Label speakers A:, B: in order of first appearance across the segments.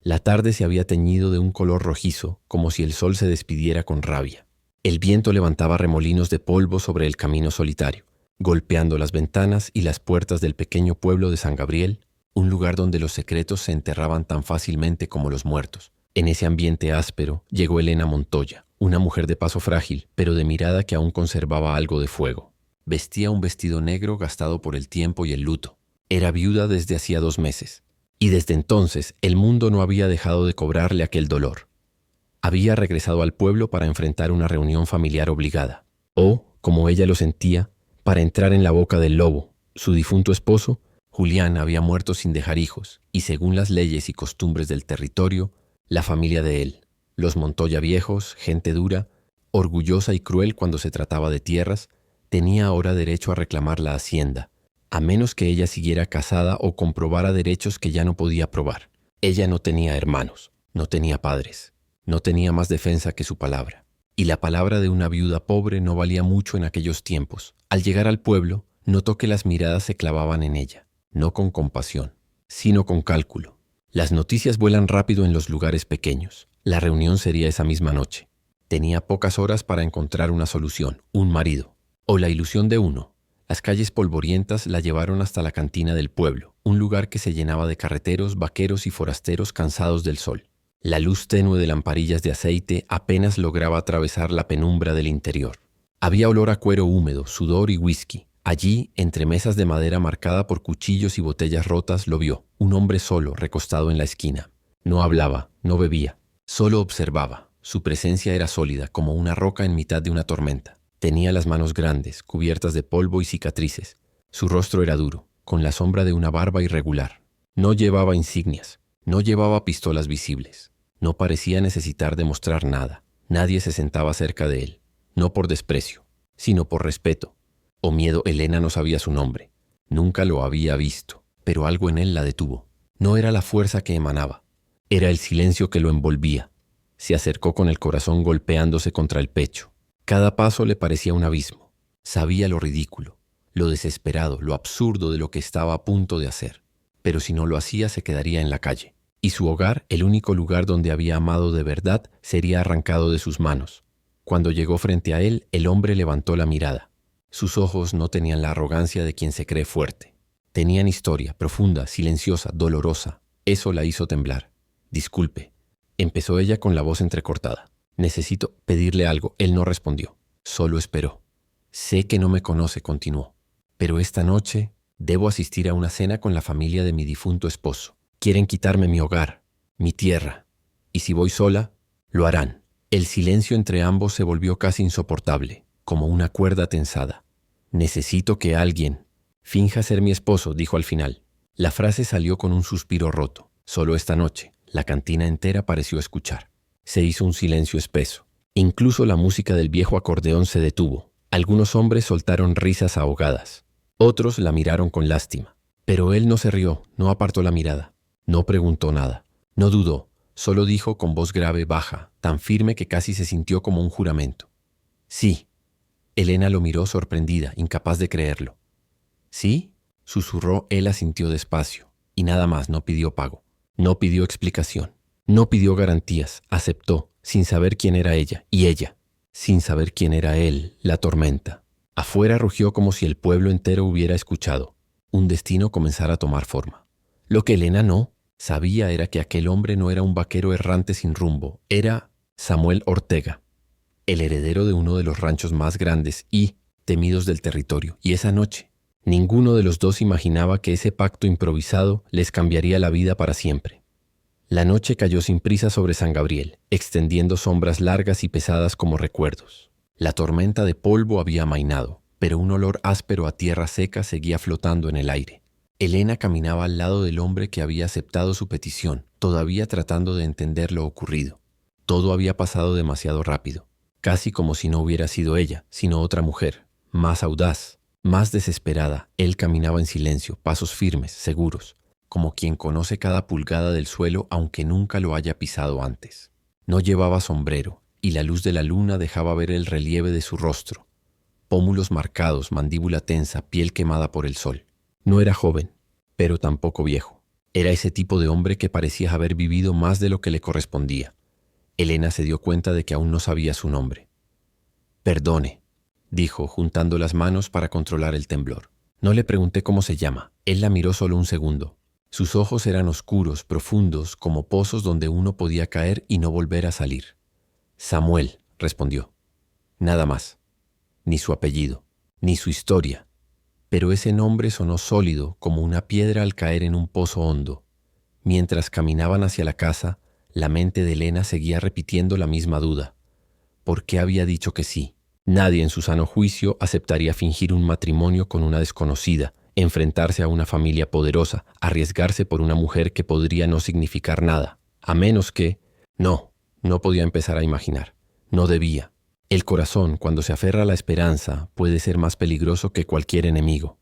A: La tarde se había teñido de un color rojizo, como si el sol se despidiera con rabia. El viento levantaba remolinos de polvo sobre el camino solitario, golpeando las ventanas y las puertas del pequeño pueblo de San Gabriel, un lugar donde los secretos se enterraban tan fácilmente como los muertos. En ese ambiente áspero llegó Elena Montoya, una mujer de paso frágil, pero de mirada que aún conservaba algo de fuego. Vestía un vestido negro gastado por el tiempo y el luto. Era viuda desde hacía 2 meses, y desde entonces el mundo no había dejado de cobrarle aquel dolor. Había regresado al pueblo para enfrentar una reunión familiar obligada, o, como ella lo sentía, para entrar en la boca del lobo. Su difunto esposo, Julián, había muerto sin dejar hijos, y según las leyes y costumbres del territorio, la familia de él, los Montoya viejos, gente dura, orgullosa y cruel cuando se trataba de tierras, tenía ahora derecho a reclamar la hacienda, a menos que ella siguiera casada o comprobara derechos que ya no podía probar. Ella no tenía hermanos, no tenía padres, no tenía más defensa que su palabra. Y la palabra de una viuda pobre no valía mucho en aquellos tiempos. Al llegar al pueblo, notó que las miradas se clavaban en ella, no con compasión, sino con cálculo. Las noticias vuelan rápido en los lugares pequeños. La reunión sería esa misma noche. Tenía pocas horas para encontrar una solución, un marido, o la ilusión de uno. Las calles polvorientas la llevaron hasta la cantina del pueblo, un lugar que se llenaba de carreteros, vaqueros y forasteros cansados del sol. La luz tenue de lamparillas de aceite apenas lograba atravesar la penumbra del interior. Había olor a cuero húmedo, sudor y whisky. Allí, entre mesas de madera marcada por cuchillos y botellas rotas, lo vio, un hombre solo, recostado en la esquina. No hablaba, no bebía, solo observaba. Su presencia era sólida, como una roca en mitad de una tormenta. Tenía las manos grandes, cubiertas de polvo y cicatrices. Su rostro era duro, con la sombra de una barba irregular. No llevaba insignias, no llevaba pistolas visibles. No parecía necesitar demostrar nada. Nadie se sentaba cerca de él, no por desprecio, sino por respeto o miedo. Elena no sabía su nombre. Nunca lo había visto, pero algo en él la detuvo. No era la fuerza que emanaba, era el silencio que lo envolvía. Se acercó con el corazón golpeándose contra el pecho. Cada paso le parecía un abismo. Sabía lo ridículo, lo desesperado, lo absurdo de lo que estaba a punto de hacer. Pero si no lo hacía, se quedaría en la calle. Y su hogar, el único lugar donde había amado de verdad, sería arrancado de sus manos. Cuando llegó frente a él, el hombre levantó la mirada. Sus ojos no tenían la arrogancia de quien se cree fuerte. Tenían historia, profunda, silenciosa, dolorosa. Eso la hizo temblar. «Disculpe», empezó ella con la voz entrecortada. «Necesito pedirle algo». Él no respondió, solo esperó. «Sé que no me conoce», continuó, «pero esta noche debo asistir a una cena con la familia de mi difunto esposo. Quieren quitarme mi hogar, mi tierra, y si voy sola, lo harán». El silencio entre ambos se volvió casi insoportable, como una cuerda tensada. «Necesito que alguien finja ser mi esposo», dijo al final. La frase salió con un suspiro roto. Solo esta noche, la cantina entera pareció escuchar. Se hizo un silencio espeso. Incluso la música del viejo acordeón se detuvo. Algunos hombres soltaron risas ahogadas. Otros la miraron con lástima. Pero él no se rió, no apartó la mirada. No preguntó nada. No dudó. Solo dijo con voz grave, baja, tan firme que casi se sintió como un juramento. «Sí». Elena lo miró sorprendida, incapaz de creerlo. «¿Sí?», susurró. Él asintió despacio. Y nada más, no pidió pago. No pidió explicación. No pidió garantías. Aceptó, sin saber quién era ella. Y ella, sin saber quién era él, la tormenta. Afuera rugió como si el pueblo entero hubiera escuchado. Un destino comenzara a tomar forma. Lo que Elena no sabía era que aquel hombre no era un vaquero errante sin rumbo. Era Samuel Ortega, el heredero de uno de los ranchos más grandes y temidos del territorio. Y esa noche, ninguno de los dos imaginaba que ese pacto improvisado les cambiaría la vida para siempre. La noche cayó sin prisa sobre San Gabriel, extendiendo sombras largas y pesadas como recuerdos. La tormenta de polvo había amainado, pero un olor áspero a tierra seca seguía flotando en el aire. Elena caminaba al lado del hombre que había aceptado su petición, todavía tratando de entender lo ocurrido. Todo había pasado demasiado rápido, casi como si no hubiera sido ella, sino otra mujer, más audaz, más desesperada. Él caminaba en silencio, pasos firmes, seguros, como quien conoce cada pulgada del suelo aunque nunca lo haya pisado antes. No llevaba sombrero, y la luz de la luna dejaba ver el relieve de su rostro. Pómulos marcados, mandíbula tensa, piel quemada por el sol. No era joven, pero tampoco viejo. Era ese tipo de hombre que parecía haber vivido más de lo que le correspondía. Elena se dio cuenta de que aún no sabía su nombre. «Perdone», dijo, juntando las manos para controlar el temblor. «No le pregunté cómo se llama». Él la miró solo un segundo. Sus ojos eran oscuros, profundos, como pozos donde uno podía caer y no volver a salir. «Samuel», respondió. Nada más. Ni su apellido, ni su historia. Pero ese nombre sonó sólido como una piedra al caer en un pozo hondo. Mientras caminaban hacia la casa, la mente de Elena seguía repitiendo la misma duda. ¿Por qué había dicho que sí? Nadie en su sano juicio aceptaría fingir un matrimonio con una desconocida, enfrentarse a una familia poderosa, arriesgarse por una mujer que podría no significar nada, a menos que... No podía empezar a imaginar. No debía. El corazón, cuando se aferra a la esperanza, puede ser más peligroso que cualquier enemigo.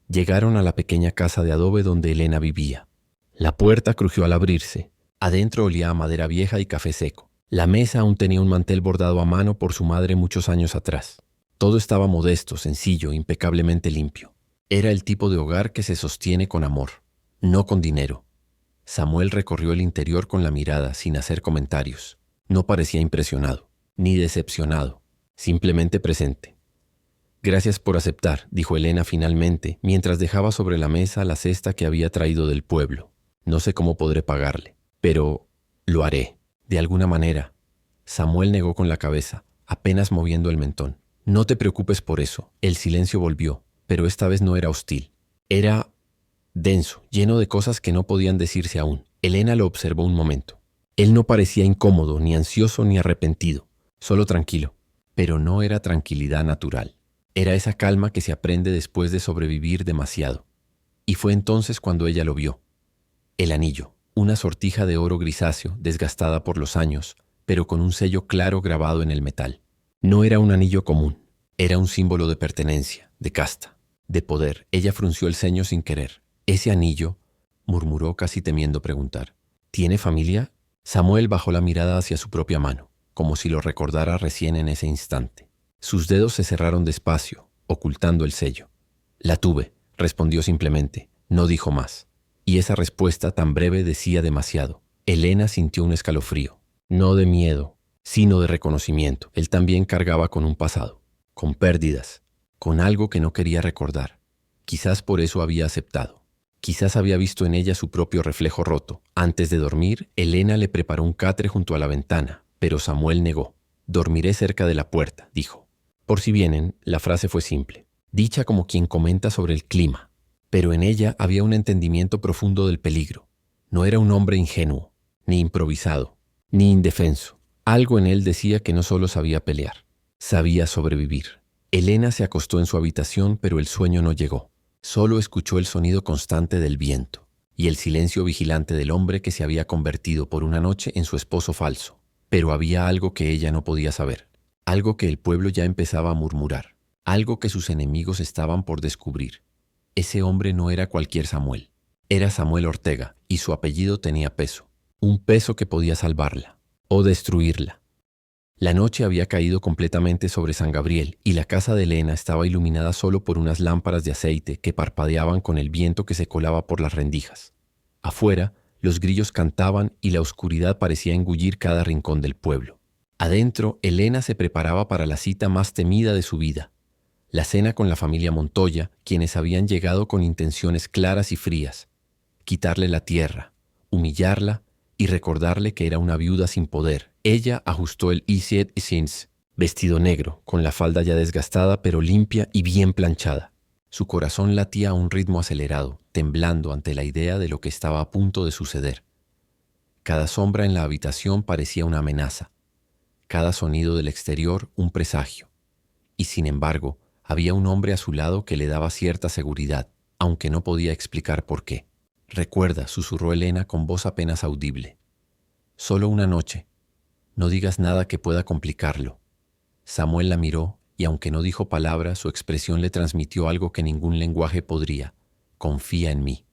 A: Llegaron a la pequeña casa de adobe donde Elena vivía. La puerta crujió al abrirse. Adentro olía a madera vieja y café seco. La mesa aún tenía un mantel bordado a mano por su madre muchos años atrás. Todo estaba modesto, sencillo, impecablemente limpio. Era el tipo de hogar que se sostiene con amor, no con dinero. Samuel recorrió el interior con la mirada, sin hacer comentarios. No parecía impresionado, ni decepcionado, simplemente presente. «Gracias por aceptar», dijo Elena finalmente, mientras dejaba sobre la mesa la cesta que había traído del pueblo. «No sé cómo podré pagarle, pero lo haré, de alguna manera». Samuel negó con la cabeza, apenas moviendo el mentón. «No te preocupes por eso». El silencio volvió, pero esta vez no era hostil. Era denso, lleno de cosas que no podían decirse aún. Elena lo observó un momento. Él no parecía incómodo, ni ansioso, ni arrepentido, solo tranquilo. Pero no era tranquilidad natural. Era esa calma que se aprende después de sobrevivir demasiado. Y fue entonces cuando ella lo vio. El anillo, una sortija de oro grisáceo, desgastada por los años, pero con un sello claro grabado en el metal. No era un anillo común, era un símbolo de pertenencia, de casta, de poder. Ella frunció el ceño sin querer. «Ese anillo», murmuró casi temiendo preguntar, «¿tiene familia?» Samuel bajó la mirada hacia su propia mano, como si lo recordara recién en ese instante. Sus dedos se cerraron despacio, ocultando el sello. «La tuve», respondió simplemente, no dijo más. Y esa respuesta tan breve decía demasiado. Elena sintió un escalofrío, no de miedo, sino de reconocimiento. Él también cargaba con un pasado, con pérdidas, con algo que no quería recordar. Quizás por eso había aceptado. Quizás había visto en ella su propio reflejo roto. Antes de dormir, Elena le preparó un catre junto a la ventana, pero Samuel negó. «Dormiré cerca de la puerta», dijo. Por si vienen, la frase fue simple, dicha como quien comenta sobre el clima, pero en ella había un entendimiento profundo del peligro. No era un hombre ingenuo, ni improvisado, ni indefenso. Algo en él decía que no solo sabía pelear, sabía sobrevivir. Elena se acostó en su habitación, pero el sueño no llegó. Solo escuchó el sonido constante del viento y el silencio vigilante del hombre que se había convertido por una noche en su esposo falso. Pero había algo que ella no podía saber, algo que el pueblo ya empezaba a murmurar, algo que sus enemigos estaban por descubrir. Ese hombre no era cualquier Samuel, era Samuel Ortega, y su apellido tenía peso, un peso que podía salvarla o destruirla. La noche había caído completamente sobre San Gabriel y la casa de Elena estaba iluminada solo por unas lámparas de aceite que parpadeaban con el viento que se colaba por las rendijas. Afuera, los grillos cantaban y la oscuridad parecía engullir cada rincón del pueblo. Adentro, Elena se preparaba para la cita más temida de su vida, la cena con la familia Montoya, quienes habían llegado con intenciones claras y frías: quitarle la tierra, humillarla y recordarle que era una viuda sin poder. Ella ajustó el Isiet Isins, vestido negro, con la falda ya desgastada pero limpia y bien planchada. Su corazón latía a un ritmo acelerado, temblando ante la idea de lo que estaba a punto de suceder. Cada sombra en la habitación parecía una amenaza, cada sonido del exterior un presagio. Y sin embargo, había un hombre a su lado que le daba cierta seguridad, aunque no podía explicar por qué. «Recuerda», susurró Elena con voz apenas audible. «Solo una noche. No digas nada que pueda complicarlo». Samuel la miró y aunque no dijo palabra, su expresión le transmitió algo que ningún lenguaje podría. «Confía en mí».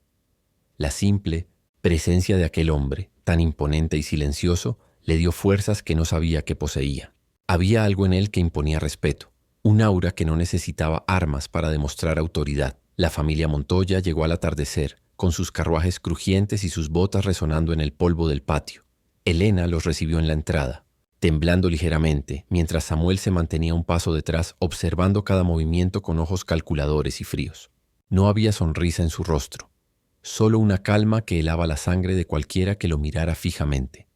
A: La simple presencia de aquel hombre, tan imponente y silencioso, le dio fuerzas que no sabía que poseía. Había algo en él que imponía respeto, un aura que no necesitaba armas para demostrar autoridad. La familia Montoya llegó al atardecer, con sus carruajes crujientes y sus botas resonando en el polvo del patio. Elena los recibió en la entrada, temblando ligeramente, mientras Samuel se mantenía un paso detrás, observando cada movimiento con ojos calculadores y fríos. No había sonrisa en su rostro, solo una calma que helaba la sangre de cualquiera que lo mirara fijamente.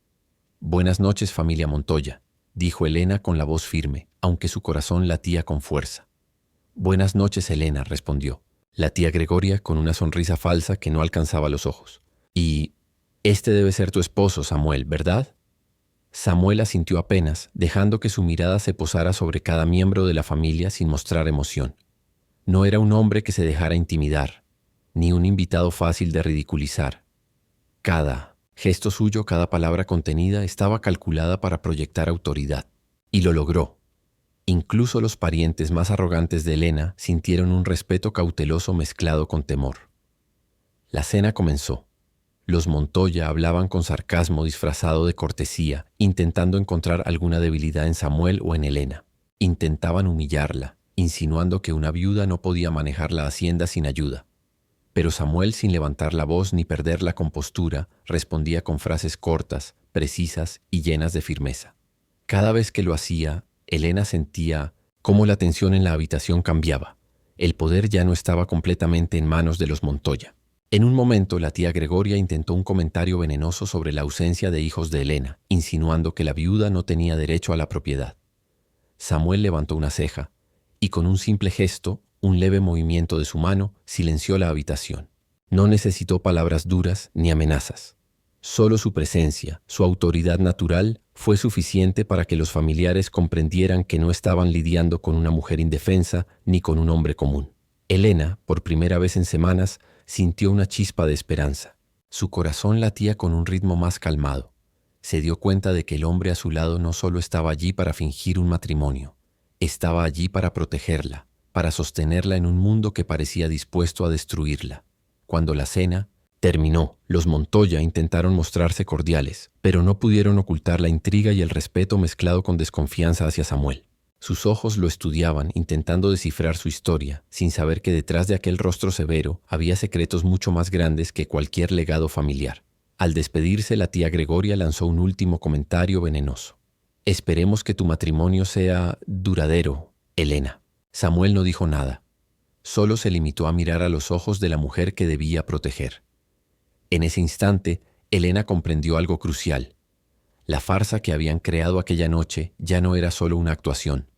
A: «Buenas noches, familia Montoya», dijo Elena con la voz firme, aunque su corazón latía con fuerza. «Buenas noches, Elena», respondió la tía Gregoria con una sonrisa falsa que no alcanzaba los ojos. «Y este debe ser tu esposo, Samuel, ¿verdad?». Samuel asintió apenas, dejando que su mirada se posara sobre cada miembro de la familia sin mostrar emoción. No era un hombre que se dejara intimidar, ni un invitado fácil de ridiculizar. Cada gesto suyo, cada palabra contenida, estaba calculada para proyectar autoridad. Y lo logró. Incluso los parientes más arrogantes de Elena sintieron un respeto cauteloso mezclado con temor. La cena comenzó. Los Montoya hablaban con sarcasmo disfrazado de cortesía, intentando encontrar alguna debilidad en Samuel o en Elena. Intentaban humillarla, insinuando que una viuda no podía manejar la hacienda sin ayuda. Pero Samuel, sin levantar la voz ni perder la compostura, respondía con frases cortas, precisas y llenas de firmeza. Cada vez que lo hacía, Elena sentía cómo la tensión en la habitación cambiaba. El poder ya no estaba completamente en manos de los Montoya. En un momento, la tía Gregoria intentó un comentario venenoso sobre la ausencia de hijos de Elena, insinuando que la viuda no tenía derecho a la propiedad. Samuel levantó una ceja y con un simple gesto, un leve movimiento de su mano, silenció la habitación. No necesitó palabras duras ni amenazas. Solo su presencia, su autoridad natural, fue suficiente para que los familiares comprendieran que no estaban lidiando con una mujer indefensa ni con un hombre común. Elena, por primera vez en semanas, sintió una chispa de esperanza. Su corazón latía con un ritmo más calmado. Se dio cuenta de que el hombre a su lado no solo estaba allí para fingir un matrimonio, estaba allí para protegerla, para sostenerla en un mundo que parecía dispuesto a destruirla. Cuando la cena terminó, los Montoya intentaron mostrarse cordiales, pero no pudieron ocultar la intriga y el respeto mezclado con desconfianza hacia Samuel. Sus ojos lo estudiaban, intentando descifrar su historia, sin saber que detrás de aquel rostro severo había secretos mucho más grandes que cualquier legado familiar. Al despedirse, la tía Gregoria lanzó un último comentario venenoso. «Esperemos que tu matrimonio sea duradero, Elena». Samuel no dijo nada. Solo se limitó a mirar a los ojos de la mujer que debía proteger. En ese instante, Elena comprendió algo crucial. La farsa que habían creado aquella noche ya no era solo una actuación.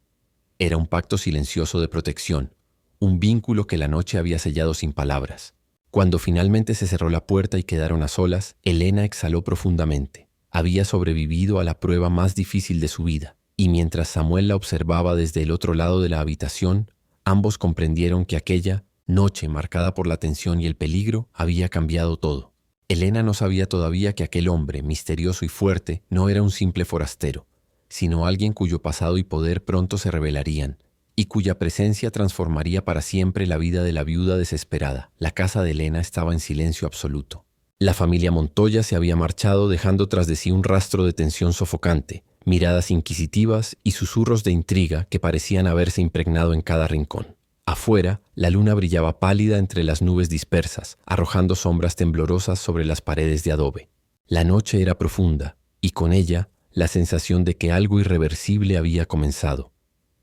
A: Era un pacto silencioso de protección, un vínculo que la noche había sellado sin palabras. Cuando finalmente se cerró la puerta y quedaron a solas, Elena exhaló profundamente. Había sobrevivido a la prueba más difícil de su vida, y mientras Samuel la observaba desde el otro lado de la habitación, ambos comprendieron que aquella noche marcada por la tensión y el peligro había cambiado todo. Elena no sabía todavía que aquel hombre, misterioso y fuerte, no era un simple forastero, sino alguien cuyo pasado y poder pronto se revelarían, y cuya presencia transformaría para siempre la vida de la viuda desesperada. La casa de Elena estaba en silencio absoluto. La familia Montoya se había marchado dejando tras de sí un rastro de tensión sofocante, miradas inquisitivas y susurros de intriga que parecían haberse impregnado en cada rincón. Afuera, la luna brillaba pálida entre las nubes dispersas, arrojando sombras temblorosas sobre las paredes de adobe. La noche era profunda, y con ella, la sensación de que algo irreversible había comenzado.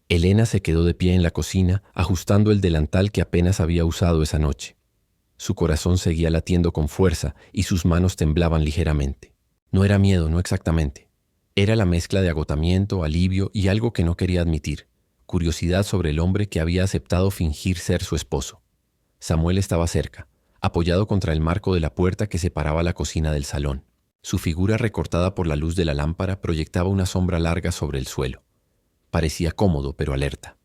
A: Elena se quedó de pie en la cocina, ajustando el delantal que apenas había usado esa noche. Su corazón seguía latiendo con fuerza y sus manos temblaban ligeramente. No era miedo, no exactamente. Era la mezcla de agotamiento, alivio y algo que no quería admitir. Curiosidad sobre el hombre que había aceptado fingir ser su esposo. Samuel estaba cerca, apoyado contra el marco de la puerta que separaba la cocina del salón. Su figura recortada por la luz de la lámpara proyectaba una sombra larga sobre el suelo. Parecía cómodo, pero alerta.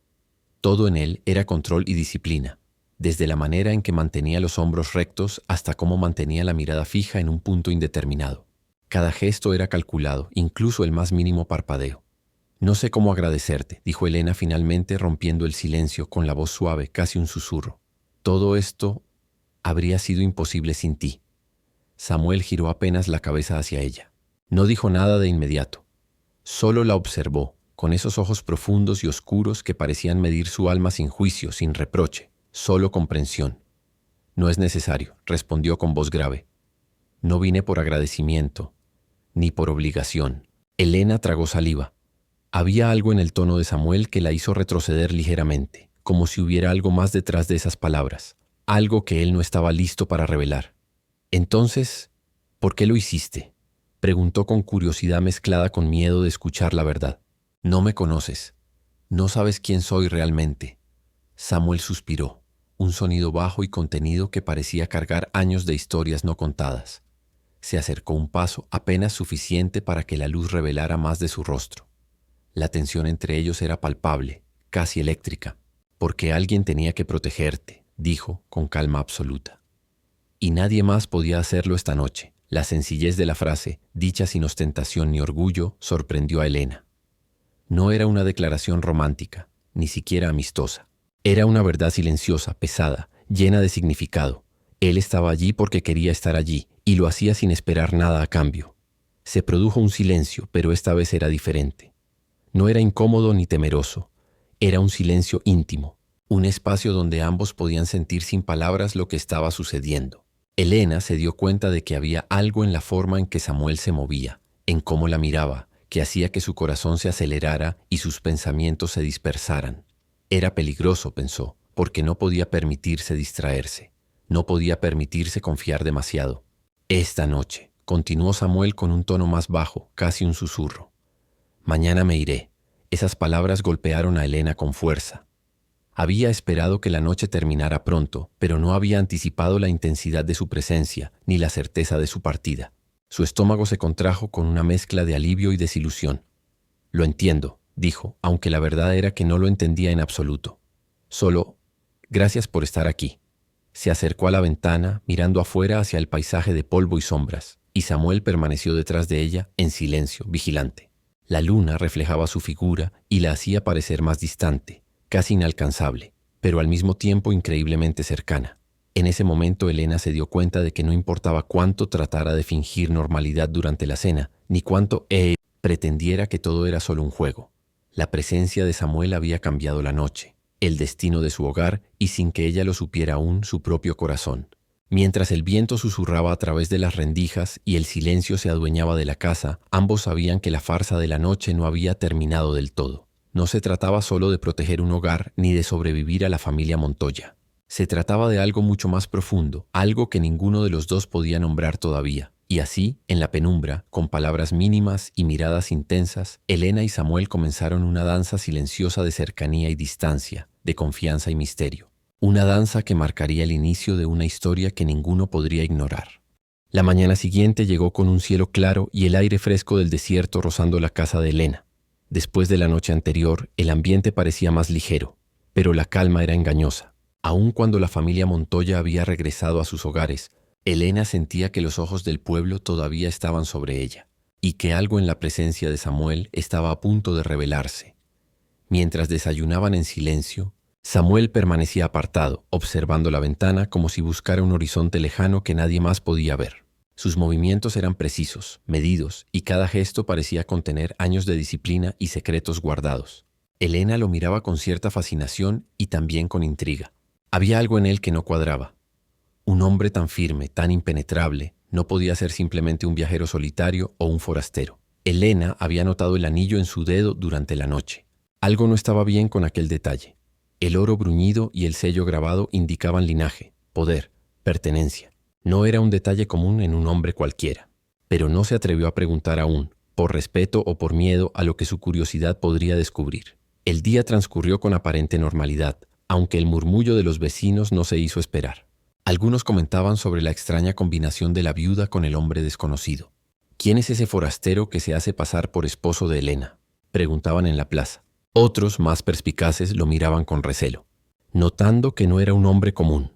A: Todo en él era control y disciplina, desde la manera en que mantenía los hombros rectos hasta cómo mantenía la mirada fija en un punto indeterminado. Cada gesto era calculado, incluso el más mínimo parpadeo. «No sé cómo agradecerte», dijo Elena finalmente rompiendo el silencio con la voz suave, casi un susurro. «Todo esto habría sido imposible sin ti». Samuel giró apenas la cabeza hacia ella. No dijo nada de inmediato. Solo la observó, con esos ojos profundos y oscuros que parecían medir su alma sin juicio, sin reproche, solo comprensión. No es necesario, respondió con voz grave. No vine por agradecimiento, ni por obligación. Elena tragó saliva. Había algo en el tono de Samuel que la hizo retroceder ligeramente, como si hubiera algo más detrás de esas palabras, algo que él no estaba listo para revelar. Entonces, ¿por qué lo hiciste?, preguntó con curiosidad mezclada con miedo de escuchar la verdad. No me conoces. No sabes quién soy realmente. Samuel suspiró, un sonido bajo y contenido que parecía cargar años de historias no contadas. Se acercó un paso apenas suficiente para que la luz revelara más de su rostro. La tensión entre ellos era palpable, casi eléctrica. Porque alguien tenía que protegerte, dijo con calma absoluta. Y nadie más podía hacerlo esta noche. La sencillez de la frase, dicha sin ostentación ni orgullo, sorprendió a Elena. No era una declaración romántica, ni siquiera amistosa. Era una verdad silenciosa, pesada, llena de significado. Él estaba allí porque quería estar allí, y lo hacía sin esperar nada a cambio. Se produjo un silencio, pero esta vez era diferente. No era incómodo ni temeroso. Era un silencio íntimo, un espacio donde ambos podían sentir sin palabras lo que estaba sucediendo. Elena se dio cuenta de que había algo en la forma en que Samuel se movía, en cómo la miraba, que hacía que su corazón se acelerara y sus pensamientos se dispersaran. Era peligroso, pensó, porque no podía permitirse distraerse. No podía permitirse confiar demasiado. Esta noche, continuó Samuel con un tono más bajo, casi un susurro. Mañana me iré. Esas palabras golpearon a Elena con fuerza. Había esperado que la noche terminara pronto, pero no había anticipado la intensidad de su presencia, ni la certeza de su partida. Su estómago se contrajo con una mezcla de alivio y desilusión. Lo entiendo, dijo, aunque la verdad era que no lo entendía en absoluto. Solo, gracias por estar aquí. Se acercó a la ventana, mirando afuera hacia el paisaje de polvo y sombras, y Samuel permaneció detrás de ella, en silencio, vigilante. La luna reflejaba su figura y la hacía parecer más distante, casi inalcanzable, pero al mismo tiempo increíblemente cercana. En ese momento Elena se dio cuenta de que no importaba cuánto tratara de fingir normalidad durante la cena, ni cuánto pretendiera que todo era solo un juego. La presencia de Samuel había cambiado la noche, el destino de su hogar y sin que ella lo supiera aún su propio corazón. Mientras el viento susurraba a través de las rendijas y el silencio se adueñaba de la casa, ambos sabían que la farsa de la noche no había terminado del todo. No se trataba solo de proteger un hogar ni de sobrevivir a la familia Montoya. Se trataba de algo mucho más profundo, algo que ninguno de los dos podía nombrar todavía. Y así, en la penumbra, con palabras mínimas y miradas intensas, Elena y Samuel comenzaron una danza silenciosa de cercanía y distancia, de confianza y misterio. Una danza que marcaría el inicio de una historia que ninguno podría ignorar. La mañana siguiente llegó con un cielo claro y el aire fresco del desierto rozando la casa de Elena. Después de la noche anterior, el ambiente parecía más ligero, pero la calma era engañosa. Aun cuando la familia Montoya había regresado a sus hogares, Elena sentía que los ojos del pueblo todavía estaban sobre ella, y que algo en la presencia de Samuel estaba a punto de revelarse. Mientras desayunaban en silencio, Samuel permanecía apartado, observando la ventana como si buscara un horizonte lejano que nadie más podía ver. Sus movimientos eran precisos, medidos, y cada gesto parecía contener años de disciplina y secretos guardados. Elena lo miraba con cierta fascinación y también con intriga. Había algo en él que no cuadraba. Un hombre tan firme, tan impenetrable, no podía ser simplemente un viajero solitario o un forastero. Elena había notado el anillo en su dedo durante la noche. Algo no estaba bien con aquel detalle. El oro bruñido y el sello grabado indicaban linaje, poder, pertenencia. No era un detalle común en un hombre cualquiera, pero no se atrevió a preguntar aún, por respeto o por miedo a lo que su curiosidad podría descubrir. El día transcurrió con aparente normalidad, aunque el murmullo de los vecinos no se hizo esperar. Algunos comentaban sobre la extraña combinación de la viuda con el hombre desconocido. ¿Quién es ese forastero que se hace pasar por esposo de Elena?, preguntaban en la plaza. Otros, más perspicaces, lo miraban con recelo, notando que no era un hombre común.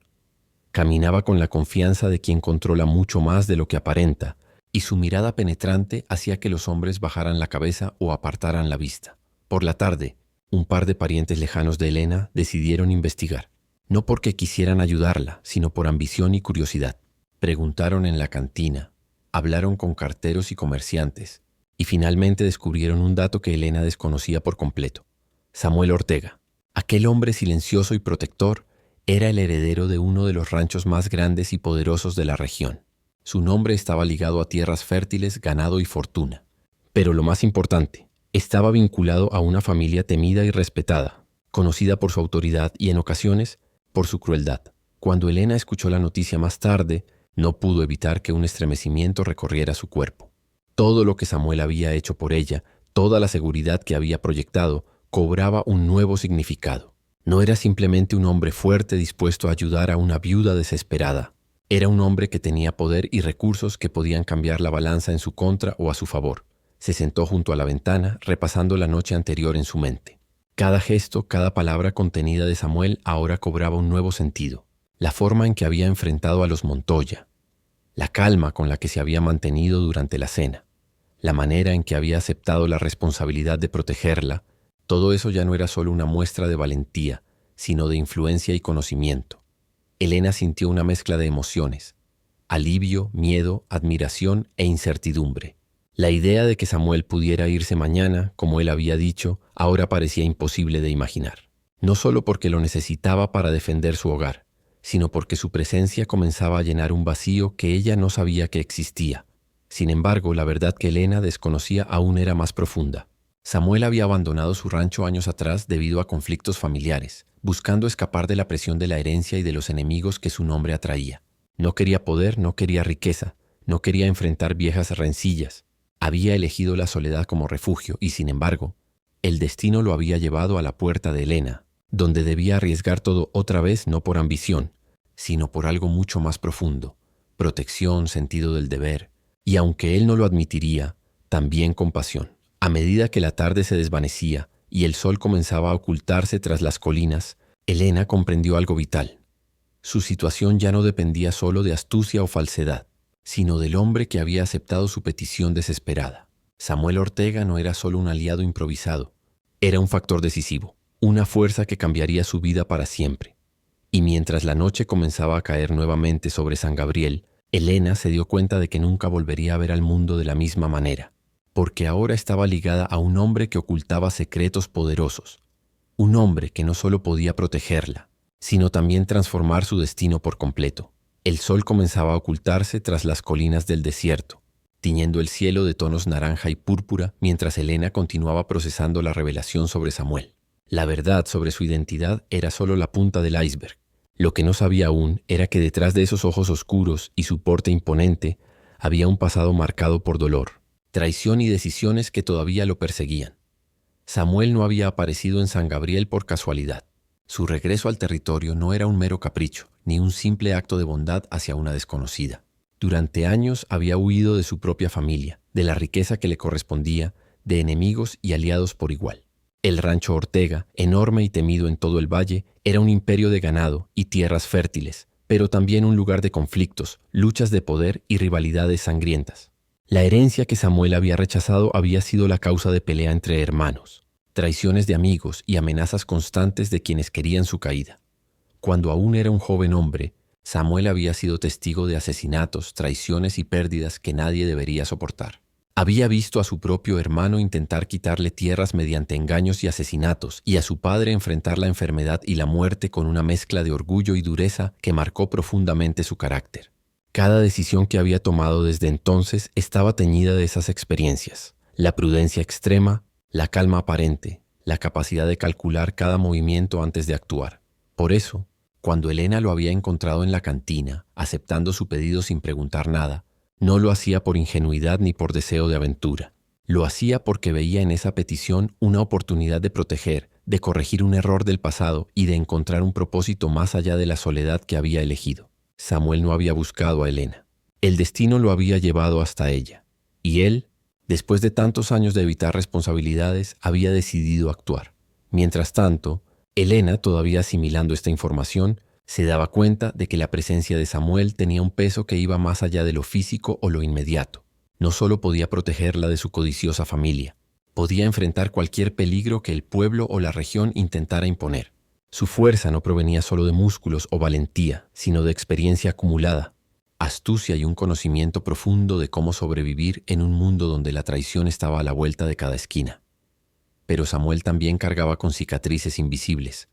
A: Caminaba con la confianza de quien controla mucho más de lo que aparenta, y su mirada penetrante hacía que los hombres bajaran la cabeza o apartaran la vista. Por la tarde, un par de parientes lejanos de Elena decidieron investigar, no porque quisieran ayudarla, sino por ambición y curiosidad. Preguntaron en la cantina, hablaron con carteros y comerciantes, y finalmente descubrieron un dato que Elena desconocía por completo. Samuel Ortega, aquel hombre silencioso y protector, Era el heredero de uno de los ranchos más grandes y poderosos de la región. Su nombre estaba ligado a tierras fértiles, ganado y fortuna. Pero lo más importante, estaba vinculado a una familia temida y respetada, conocida por su autoridad y en ocasiones por su crueldad. Cuando Elena escuchó la noticia más tarde, no pudo evitar que un estremecimiento recorriera su cuerpo. Todo lo que Samuel había hecho por ella, toda la seguridad que había proyectado, cobraba un nuevo significado. No era simplemente un hombre fuerte dispuesto a ayudar a una viuda desesperada. Era un hombre que tenía poder y recursos que podían cambiar la balanza en su contra o a su favor. Se sentó junto a la ventana, repasando la noche anterior en su mente. Cada gesto, cada palabra contenida de Samuel ahora cobraba un nuevo sentido. La forma en que había enfrentado a los Montoya, la calma con la que se había mantenido durante la cena, la manera en que había aceptado la responsabilidad de protegerla, todo eso ya no era solo una muestra de valentía, sino de influencia y conocimiento. Elena sintió una mezcla de emociones: alivio, miedo, admiración e incertidumbre. La idea de que Samuel pudiera irse mañana, como él había dicho, ahora parecía imposible de imaginar. No solo porque lo necesitaba para defender su hogar, sino porque su presencia comenzaba a llenar un vacío que ella no sabía que existía. Sin embargo, la verdad que Elena desconocía aún era más profunda. Samuel había abandonado su rancho años atrás debido a conflictos familiares, buscando escapar de la presión de la herencia y de los enemigos que su nombre atraía. No quería poder, no quería riqueza, no quería enfrentar viejas rencillas. Había elegido la soledad como refugio y, sin embargo, el destino lo había llevado a la puerta de Elena, donde debía arriesgar todo otra vez no por ambición, sino por algo mucho más profundo: protección, sentido del deber, y aunque él no lo admitiría, también compasión. A medida que la tarde se desvanecía y el sol comenzaba a ocultarse tras las colinas, Elena comprendió algo vital. Su situación ya no dependía solo de astucia o falsedad, sino del hombre que había aceptado su petición desesperada. Samuel Ortega no era solo un aliado improvisado, era un factor decisivo, una fuerza que cambiaría su vida para siempre. Y mientras la noche comenzaba a caer nuevamente sobre San Gabriel, Elena se dio cuenta de que nunca volvería a ver al mundo de la misma manera, porque ahora estaba ligada a un hombre que ocultaba secretos poderosos, un hombre que no solo podía protegerla, sino también transformar su destino por completo. El sol comenzaba a ocultarse tras las colinas del desierto, tiñendo el cielo de tonos naranja y púrpura mientras Elena continuaba procesando la revelación sobre Samuel. La verdad sobre su identidad era solo la punta del iceberg. Lo que no sabía aún era que detrás de esos ojos oscuros y su porte imponente había un pasado marcado por dolor, traición y decisiones que todavía lo perseguían. Samuel no había aparecido en San Gabriel por casualidad. Su regreso al territorio no era un mero capricho, ni un simple acto de bondad hacia una desconocida. Durante años había huido de su propia familia, de la riqueza que le correspondía, de enemigos y aliados por igual. El rancho Ortega, enorme y temido en todo el valle, era un imperio de ganado y tierras fértiles, pero también un lugar de conflictos, luchas de poder y rivalidades sangrientas. La herencia que Samuel había rechazado había sido la causa de pelea entre hermanos, traiciones de amigos y amenazas constantes de quienes querían su caída. Cuando aún era un joven hombre, Samuel había sido testigo de asesinatos, traiciones y pérdidas que nadie debería soportar. Había visto a su propio hermano intentar quitarle tierras mediante engaños y asesinatos, y a su padre enfrentar la enfermedad y la muerte con una mezcla de orgullo y dureza que marcó profundamente su carácter. Cada decisión que había tomado desde entonces estaba teñida de esas experiencias: la prudencia extrema, la calma aparente, la capacidad de calcular cada movimiento antes de actuar. Por eso, cuando Elena lo había encontrado en la cantina, aceptando su pedido sin preguntar nada, no lo hacía por ingenuidad ni por deseo de aventura. Lo hacía porque veía en esa petición una oportunidad de proteger, de corregir un error del pasado y de encontrar un propósito más allá de la soledad que había elegido. Samuel no había buscado a Elena. El destino lo había llevado hasta ella. Y él, después de tantos años de evitar responsabilidades, había decidido actuar. Mientras tanto, Elena, todavía asimilando esta información, se daba cuenta de que la presencia de Samuel tenía un peso que iba más allá de lo físico o lo inmediato. No solo podía protegerla de su codiciosa familia, podía enfrentar cualquier peligro que el pueblo o la región intentara imponer. Su fuerza no provenía solo de músculos o valentía, sino de experiencia acumulada, astucia y un conocimiento profundo de cómo sobrevivir en un mundo donde la traición estaba a la vuelta de cada esquina. Pero Samuel también cargaba con cicatrices invisibles,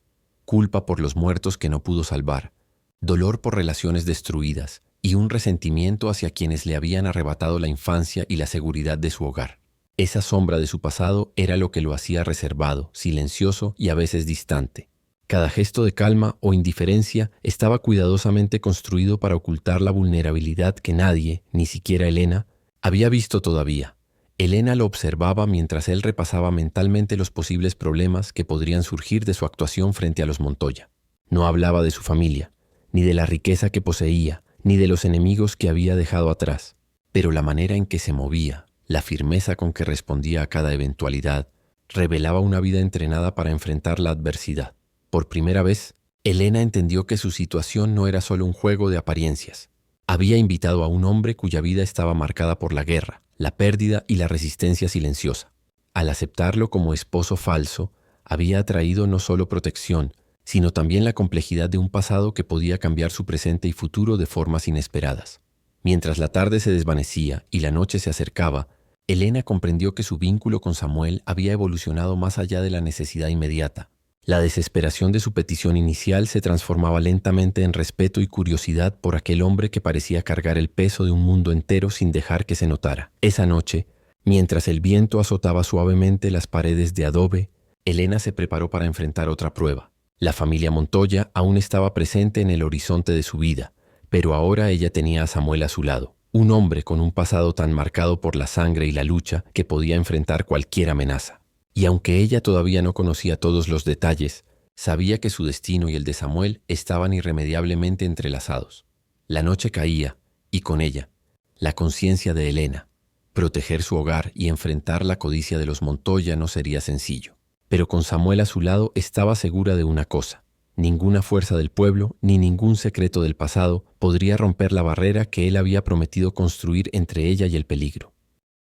A: culpa por los muertos que no pudo salvar, dolor por relaciones destruidas y un resentimiento hacia quienes le habían arrebatado la infancia y la seguridad de su hogar. Esa sombra de su pasado era lo que lo hacía reservado, silencioso y a veces distante. Cada gesto de calma o indiferencia estaba cuidadosamente construido para ocultar la vulnerabilidad que nadie, ni siquiera Elena, había visto todavía. Elena lo observaba mientras él repasaba mentalmente los posibles problemas que podrían surgir de su actuación frente a los Montoya. No hablaba de su familia, ni de la riqueza que poseía, ni de los enemigos que había dejado atrás. Pero la manera en que se movía, la firmeza con que respondía a cada eventualidad, revelaba una vida entrenada para enfrentar la adversidad. Por primera vez, Elena entendió que su situación no era solo un juego de apariencias. Había invitado a un hombre cuya vida estaba marcada por la guerra, la pérdida y la resistencia silenciosa. Al aceptarlo como esposo falso, había atraído no solo protección, sino también la complejidad de un pasado que podía cambiar su presente y futuro de formas inesperadas. Mientras la tarde se desvanecía y la noche se acercaba, Elena comprendió que su vínculo con Samuel había evolucionado más allá de la necesidad inmediata. La desesperación de su petición inicial se transformaba lentamente en respeto y curiosidad por aquel hombre que parecía cargar el peso de un mundo entero sin dejar que se notara. Esa noche, mientras el viento azotaba suavemente las paredes de adobe, Elena se preparó para enfrentar otra prueba. La familia Montoya aún estaba presente en el horizonte de su vida, pero ahora ella tenía a Samuel a su lado, un hombre con un pasado tan marcado por la sangre y la lucha que podía enfrentar cualquier amenaza. Y aunque ella todavía no conocía todos los detalles, sabía que su destino y el de Samuel estaban irremediablemente entrelazados. La noche caía, y con ella, la conciencia de Elena. Proteger su hogar y enfrentar la codicia de los Montoya no sería sencillo. Pero con Samuel a su lado estaba segura de una cosa: ninguna fuerza del pueblo ni ningún secreto del pasado podría romper la barrera que él había prometido construir entre ella y el peligro.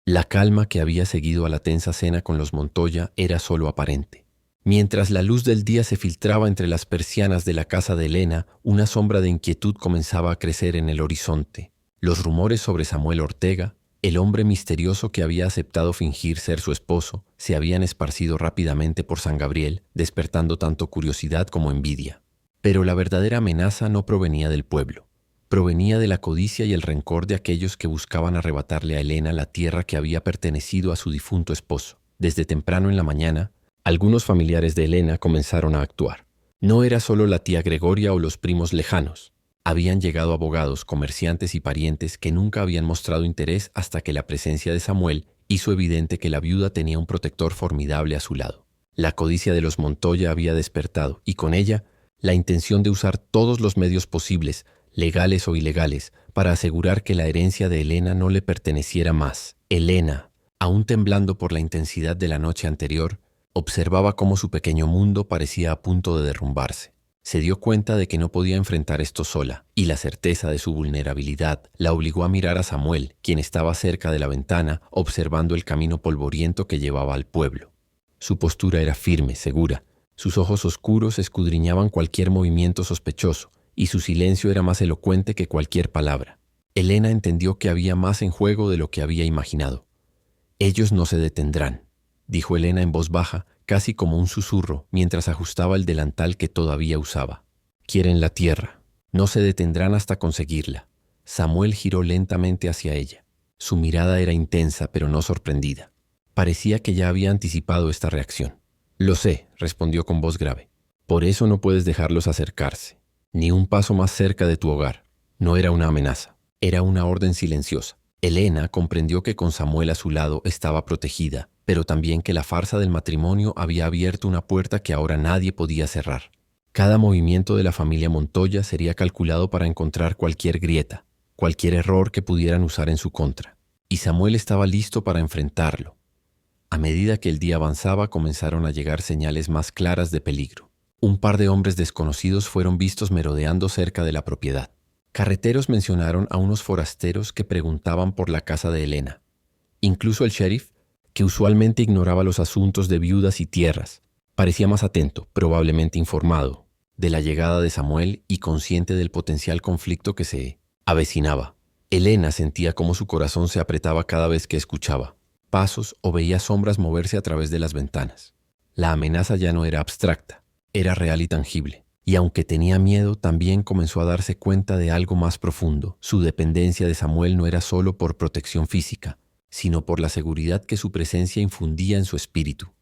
A: La calma que había seguido a la tensa cena con los Montoya era solo aparente. Mientras la luz del día se filtraba entre las persianas de la casa de Elena, una sombra de inquietud comenzaba a crecer en el horizonte. Los rumores sobre Samuel Ortega, el hombre misterioso que había aceptado fingir ser su esposo, se habían esparcido rápidamente por San Gabriel, despertando tanto curiosidad como envidia. Pero la verdadera amenaza no provenía del pueblo. Provenía de la codicia y el rencor de aquellos que buscaban arrebatarle a Elena la tierra que había pertenecido a su difunto esposo. Desde temprano en la mañana, algunos familiares de Elena comenzaron a actuar. No era solo la tía Gregoria o los primos lejanos. Habían llegado abogados, comerciantes y parientes que nunca habían mostrado interés hasta que la presencia de Samuel hizo evidente que la viuda tenía un protector formidable a su lado. La codicia de los Montoya había despertado y con ella la intención de usar todos los medios posibles, legales o ilegales, para asegurar que la herencia de Elena no le perteneciera más. Elena, aún temblando por la intensidad de la noche anterior, observaba cómo su pequeño mundo parecía a punto de derrumbarse. Se dio cuenta de que no podía enfrentar esto sola, y la certeza de su vulnerabilidad la obligó a mirar a Samuel, quien estaba cerca de la ventana, observando el camino polvoriento que llevaba al pueblo. Su postura era firme, segura. Sus ojos oscuros escudriñaban cualquier movimiento sospechoso, y su silencio era más elocuente que cualquier palabra. Elena entendió que había más en juego de lo que había imaginado. «Ellos no se detendrán», dijo Elena en voz baja, casi como un susurro, mientras ajustaba el delantal que todavía usaba. «Quieren la tierra. No se detendrán hasta conseguirla». Samuel giró lentamente hacia ella. Su mirada era intensa, pero no sorprendida. Parecía que ya había anticipado esta reacción. «Lo sé», respondió con voz grave. «Por eso no puedes dejarlos acercarse. Ni un paso más cerca de tu hogar». No era una amenaza, era una orden silenciosa. Elena comprendió que con Samuel a su lado estaba protegida, pero también que la farsa del matrimonio había abierto una puerta que ahora nadie podía cerrar. Cada movimiento de la familia Montoya sería calculado para encontrar cualquier grieta, cualquier error que pudieran usar en su contra. Y Samuel estaba listo para enfrentarlo. A medida que el día avanzaba, comenzaron a llegar señales más claras de peligro. Un par de hombres desconocidos fueron vistos merodeando cerca de la propiedad. Carreteros mencionaron a unos forasteros que preguntaban por la casa de Elena. Incluso el sheriff, que usualmente ignoraba los asuntos de viudas y tierras, parecía más atento, probablemente informado, de la llegada de Samuel y consciente del potencial conflicto que se avecinaba. Elena sentía cómo su corazón se apretaba cada vez que escuchaba pasos o veía sombras moverse a través de las ventanas. La amenaza ya no era abstracta, era real y tangible. Y aunque tenía miedo, también comenzó a darse cuenta de algo más profundo. Su dependencia de Samuel no era solo por protección física, sino por la seguridad que su presencia infundía en su espíritu.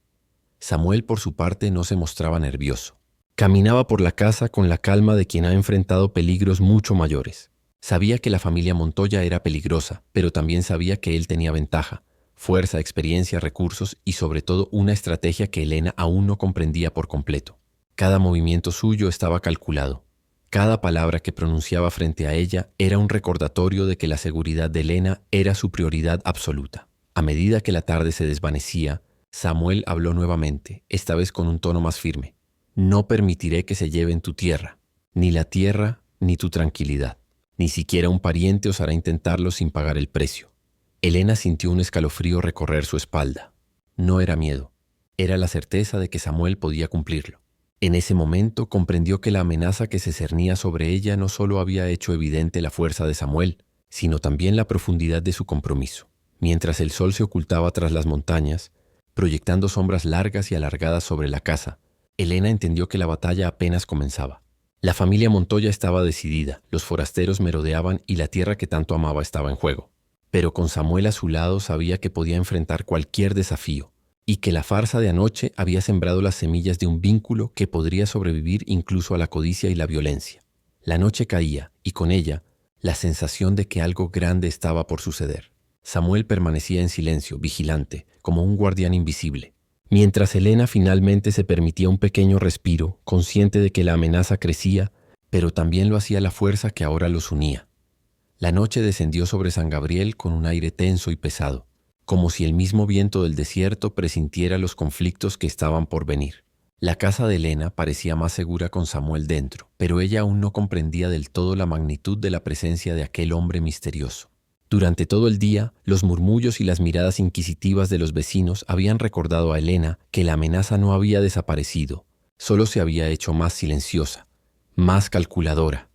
A: Samuel, por su parte, no se mostraba nervioso. Caminaba por la casa con la calma de quien ha enfrentado peligros mucho mayores. Sabía que la familia Montoya era peligrosa, pero también sabía que él tenía ventaja, fuerza, experiencia, recursos y sobre todo una estrategia que Elena aún no comprendía por completo. Cada movimiento suyo estaba calculado. Cada palabra que pronunciaba frente a ella era un recordatorio de que la seguridad de Elena era su prioridad absoluta. A medida que la tarde se desvanecía, Samuel habló nuevamente, esta vez con un tono más firme. No permitiré que se lleven tu tierra, ni la tierra ni tu tranquilidad. Ni siquiera un pariente osará intentarlo sin pagar el precio. Elena sintió un escalofrío recorrer su espalda. No era miedo, era la certeza de que Samuel podía cumplirlo. En ese momento comprendió que la amenaza que se cernía sobre ella no solo había hecho evidente la fuerza de Samuel, sino también la profundidad de su compromiso. Mientras el sol se ocultaba tras las montañas, proyectando sombras largas y alargadas sobre la casa, Elena entendió que la batalla apenas comenzaba. La familia Montoya estaba decidida, los forasteros merodeaban y la tierra que tanto amaba estaba en juego. Pero con Samuel a su lado sabía que podía enfrentar cualquier desafío y que la farsa de anoche había sembrado las semillas de un vínculo que podría sobrevivir incluso a la codicia y la violencia. La noche caía y con ella la sensación de que algo grande estaba por suceder. Samuel permanecía en silencio, vigilante, como un guardián invisible. Mientras Elena finalmente se permitía un pequeño respiro, consciente de que la amenaza crecía, pero también lo hacía la fuerza que ahora los unía. La noche descendió sobre San Gabriel con un aire tenso y pesado, como si el mismo viento del desierto presintiera los conflictos que estaban por venir. La casa de Elena parecía más segura con Samuel dentro, pero ella aún no comprendía del todo la magnitud de la presencia de aquel hombre misterioso. Durante todo el día, los murmullos y las miradas inquisitivas de los vecinos habían recordado a Elena que la amenaza no había desaparecido, solo se había hecho más silenciosa, más calculadora.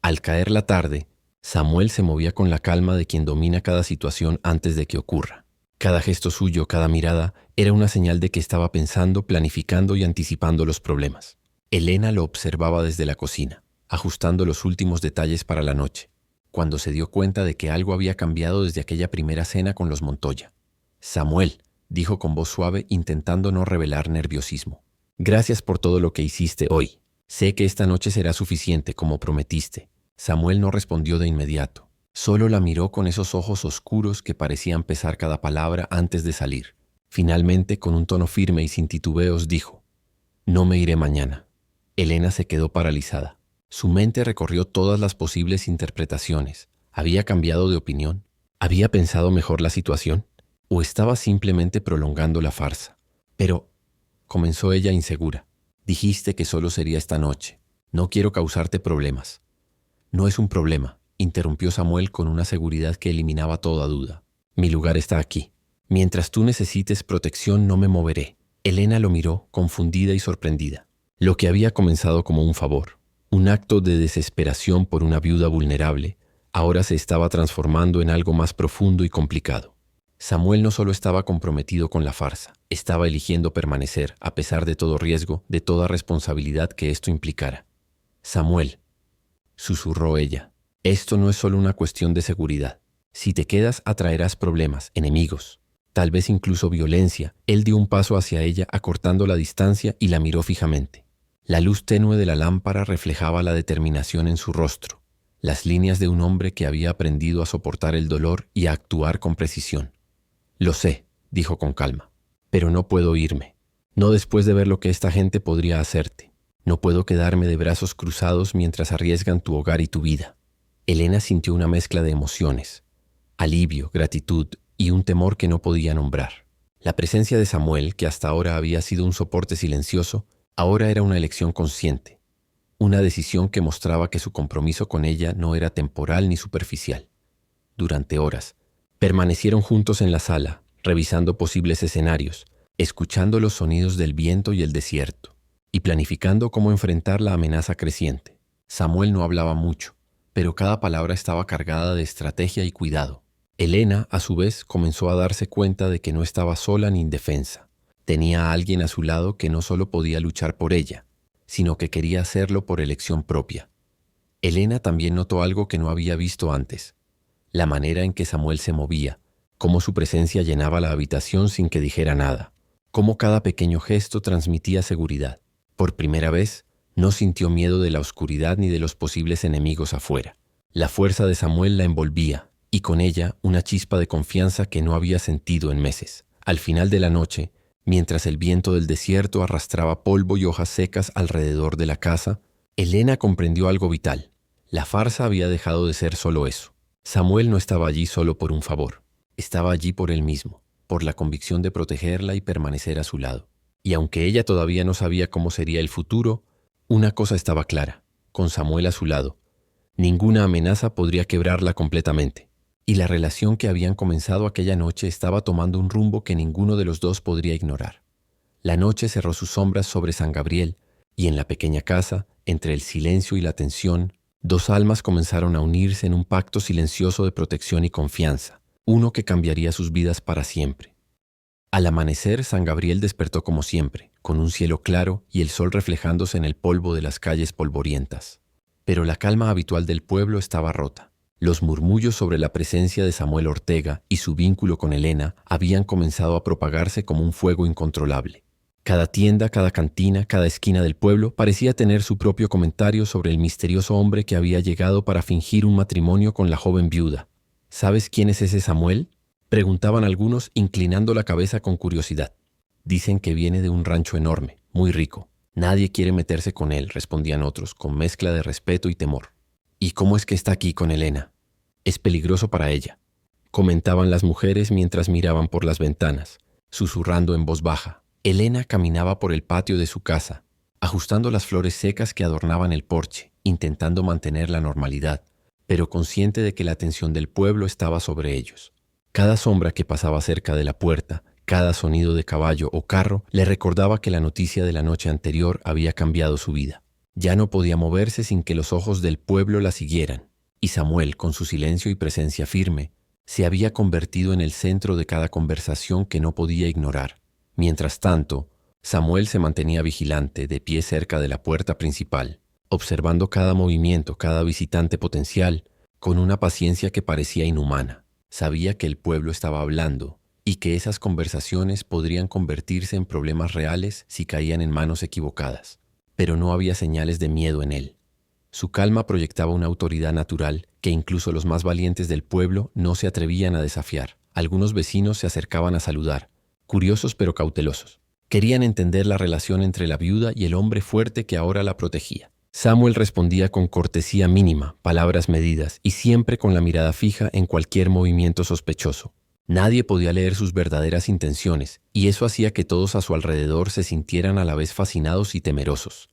A: Al caer la tarde, Samuel se movía con la calma de quien domina cada situación antes de que ocurra. Cada gesto suyo, cada mirada, era una señal de que estaba pensando, planificando y anticipando los problemas. Elena lo observaba desde la cocina, ajustando los últimos detalles para la noche, cuando se dio cuenta de que algo había cambiado desde aquella primera cena con los Montoya. «Samuel», dijo con voz suave, intentando no revelar nerviosismo. «Gracias por todo lo que hiciste hoy. Sé que esta noche será suficiente, como prometiste». Samuel no respondió de inmediato. Solo la miró con esos ojos oscuros que parecían pesar cada palabra antes de salir. Finalmente, con un tono firme y sin titubeos, dijo: «No me iré mañana». Elena se quedó paralizada. Su mente recorrió todas las posibles interpretaciones. ¿Había cambiado de opinión? ¿Había pensado mejor la situación? ¿O estaba simplemente prolongando la farsa? «Pero», comenzó ella insegura, «dijiste que solo sería esta noche. No quiero causarte problemas». «No es un problema», interrumpió Samuel con una seguridad que eliminaba toda duda. «Mi lugar está aquí. Mientras tú necesites protección no me moveré». Elena lo miró, confundida y sorprendida. Lo que había comenzado como un favor, un acto de desesperación por una viuda vulnerable, ahora se estaba transformando en algo más profundo y complicado. Samuel no solo estaba comprometido con la farsa, estaba eligiendo permanecer, a pesar de todo riesgo, de toda responsabilidad que esto implicara. «Samuel», susurró ella, «esto no es solo una cuestión de seguridad. Si te quedas atraerás problemas, enemigos, tal vez incluso violencia». Él dio un paso hacia ella, acortando la distancia y la miró fijamente. La luz tenue de la lámpara reflejaba la determinación en su rostro, las líneas de un hombre que había aprendido a soportar el dolor y a actuar con precisión. «Lo sé», dijo con calma, «pero no puedo irme. No después de ver lo que esta gente podría hacerte. No puedo quedarme de brazos cruzados mientras arriesgan tu hogar y tu vida». Elena sintió una mezcla de emociones, alivio, gratitud y un temor que no podía nombrar. La presencia de Samuel, que hasta ahora había sido un soporte silencioso, ahora era una elección consciente, una decisión que mostraba que su compromiso con ella no era temporal ni superficial. Durante horas, permanecieron juntos en la sala, revisando posibles escenarios, escuchando los sonidos del viento y el desierto, y planificando cómo enfrentar la amenaza creciente. Samuel no hablaba mucho, pero cada palabra estaba cargada de estrategia y cuidado. Elena, a su vez, comenzó a darse cuenta de que no estaba sola ni indefensa. Tenía a alguien a su lado que no solo podía luchar por ella, sino que quería hacerlo por elección propia. Elena también notó algo que no había visto antes: la manera en que Samuel se movía, cómo su presencia llenaba la habitación sin que dijera nada, cómo cada pequeño gesto transmitía seguridad. Por primera vez, no sintió miedo de la oscuridad ni de los posibles enemigos afuera. La fuerza de Samuel la envolvía, y con ella una chispa de confianza que no había sentido en meses. Al final de la noche, mientras el viento del desierto arrastraba polvo y hojas secas alrededor de la casa, Elena comprendió algo vital. La farsa había dejado de ser solo eso. Samuel no estaba allí solo por un favor. Estaba allí por él mismo, por la convicción de protegerla y permanecer a su lado. Y aunque ella todavía no sabía cómo sería el futuro, una cosa estaba clara: con Samuel a su lado, ninguna amenaza podría quebrarla completamente. Y la relación que habían comenzado aquella noche estaba tomando un rumbo que ninguno de los dos podría ignorar. La noche cerró sus sombras sobre San Gabriel, y en la pequeña casa, entre el silencio y la tensión, dos almas comenzaron a unirse en un pacto silencioso de protección y confianza, uno que cambiaría sus vidas para siempre. Al amanecer, San Gabriel despertó como siempre, con un cielo claro y el sol reflejándose en el polvo de las calles polvorientas. Pero la calma habitual del pueblo estaba rota. Los murmullos sobre la presencia de Samuel Ortega y su vínculo con Elena habían comenzado a propagarse como un fuego incontrolable. Cada tienda, cada cantina, cada esquina del pueblo parecía tener su propio comentario sobre el misterioso hombre que había llegado para fingir un matrimonio con la joven viuda. ¿Sabes quién es ese Samuel?, preguntaban algunos, inclinando la cabeza con curiosidad. Dicen que viene de un rancho enorme, muy rico. Nadie quiere meterse con él, respondían otros, con mezcla de respeto y temor. ¿Y cómo es que está aquí con Elena? Es peligroso para ella, comentaban las mujeres mientras miraban por las ventanas, susurrando en voz baja. Elena caminaba por el patio de su casa, ajustando las flores secas que adornaban el porche, intentando mantener la normalidad, pero consciente de que la atención del pueblo estaba sobre ellos. Cada sombra que pasaba cerca de la puerta, cada sonido de caballo o carro, le recordaba que la noticia de la noche anterior había cambiado su vida. Ya no podía moverse sin que los ojos del pueblo la siguieran, y Samuel, con su silencio y presencia firme, se había convertido en el centro de cada conversación que no podía ignorar. Mientras tanto, Samuel se mantenía vigilante, de pie cerca de la puerta principal, observando cada movimiento, cada visitante potencial, con una paciencia que parecía inhumana. Sabía que el pueblo estaba hablando y que esas conversaciones podrían convertirse en problemas reales si caían en manos equivocadas. Pero no había señales de miedo en él. Su calma proyectaba una autoridad natural que incluso los más valientes del pueblo no se atrevían a desafiar. Algunos vecinos se acercaban a saludar, curiosos pero cautelosos. Querían entender la relación entre la viuda y el hombre fuerte que ahora la protegía. Samuel respondía con cortesía mínima, palabras medidas y siempre con la mirada fija en cualquier movimiento sospechoso. Nadie podía leer sus verdaderas intenciones, y eso hacía que todos a su alrededor se sintieran a la vez fascinados y temerosos.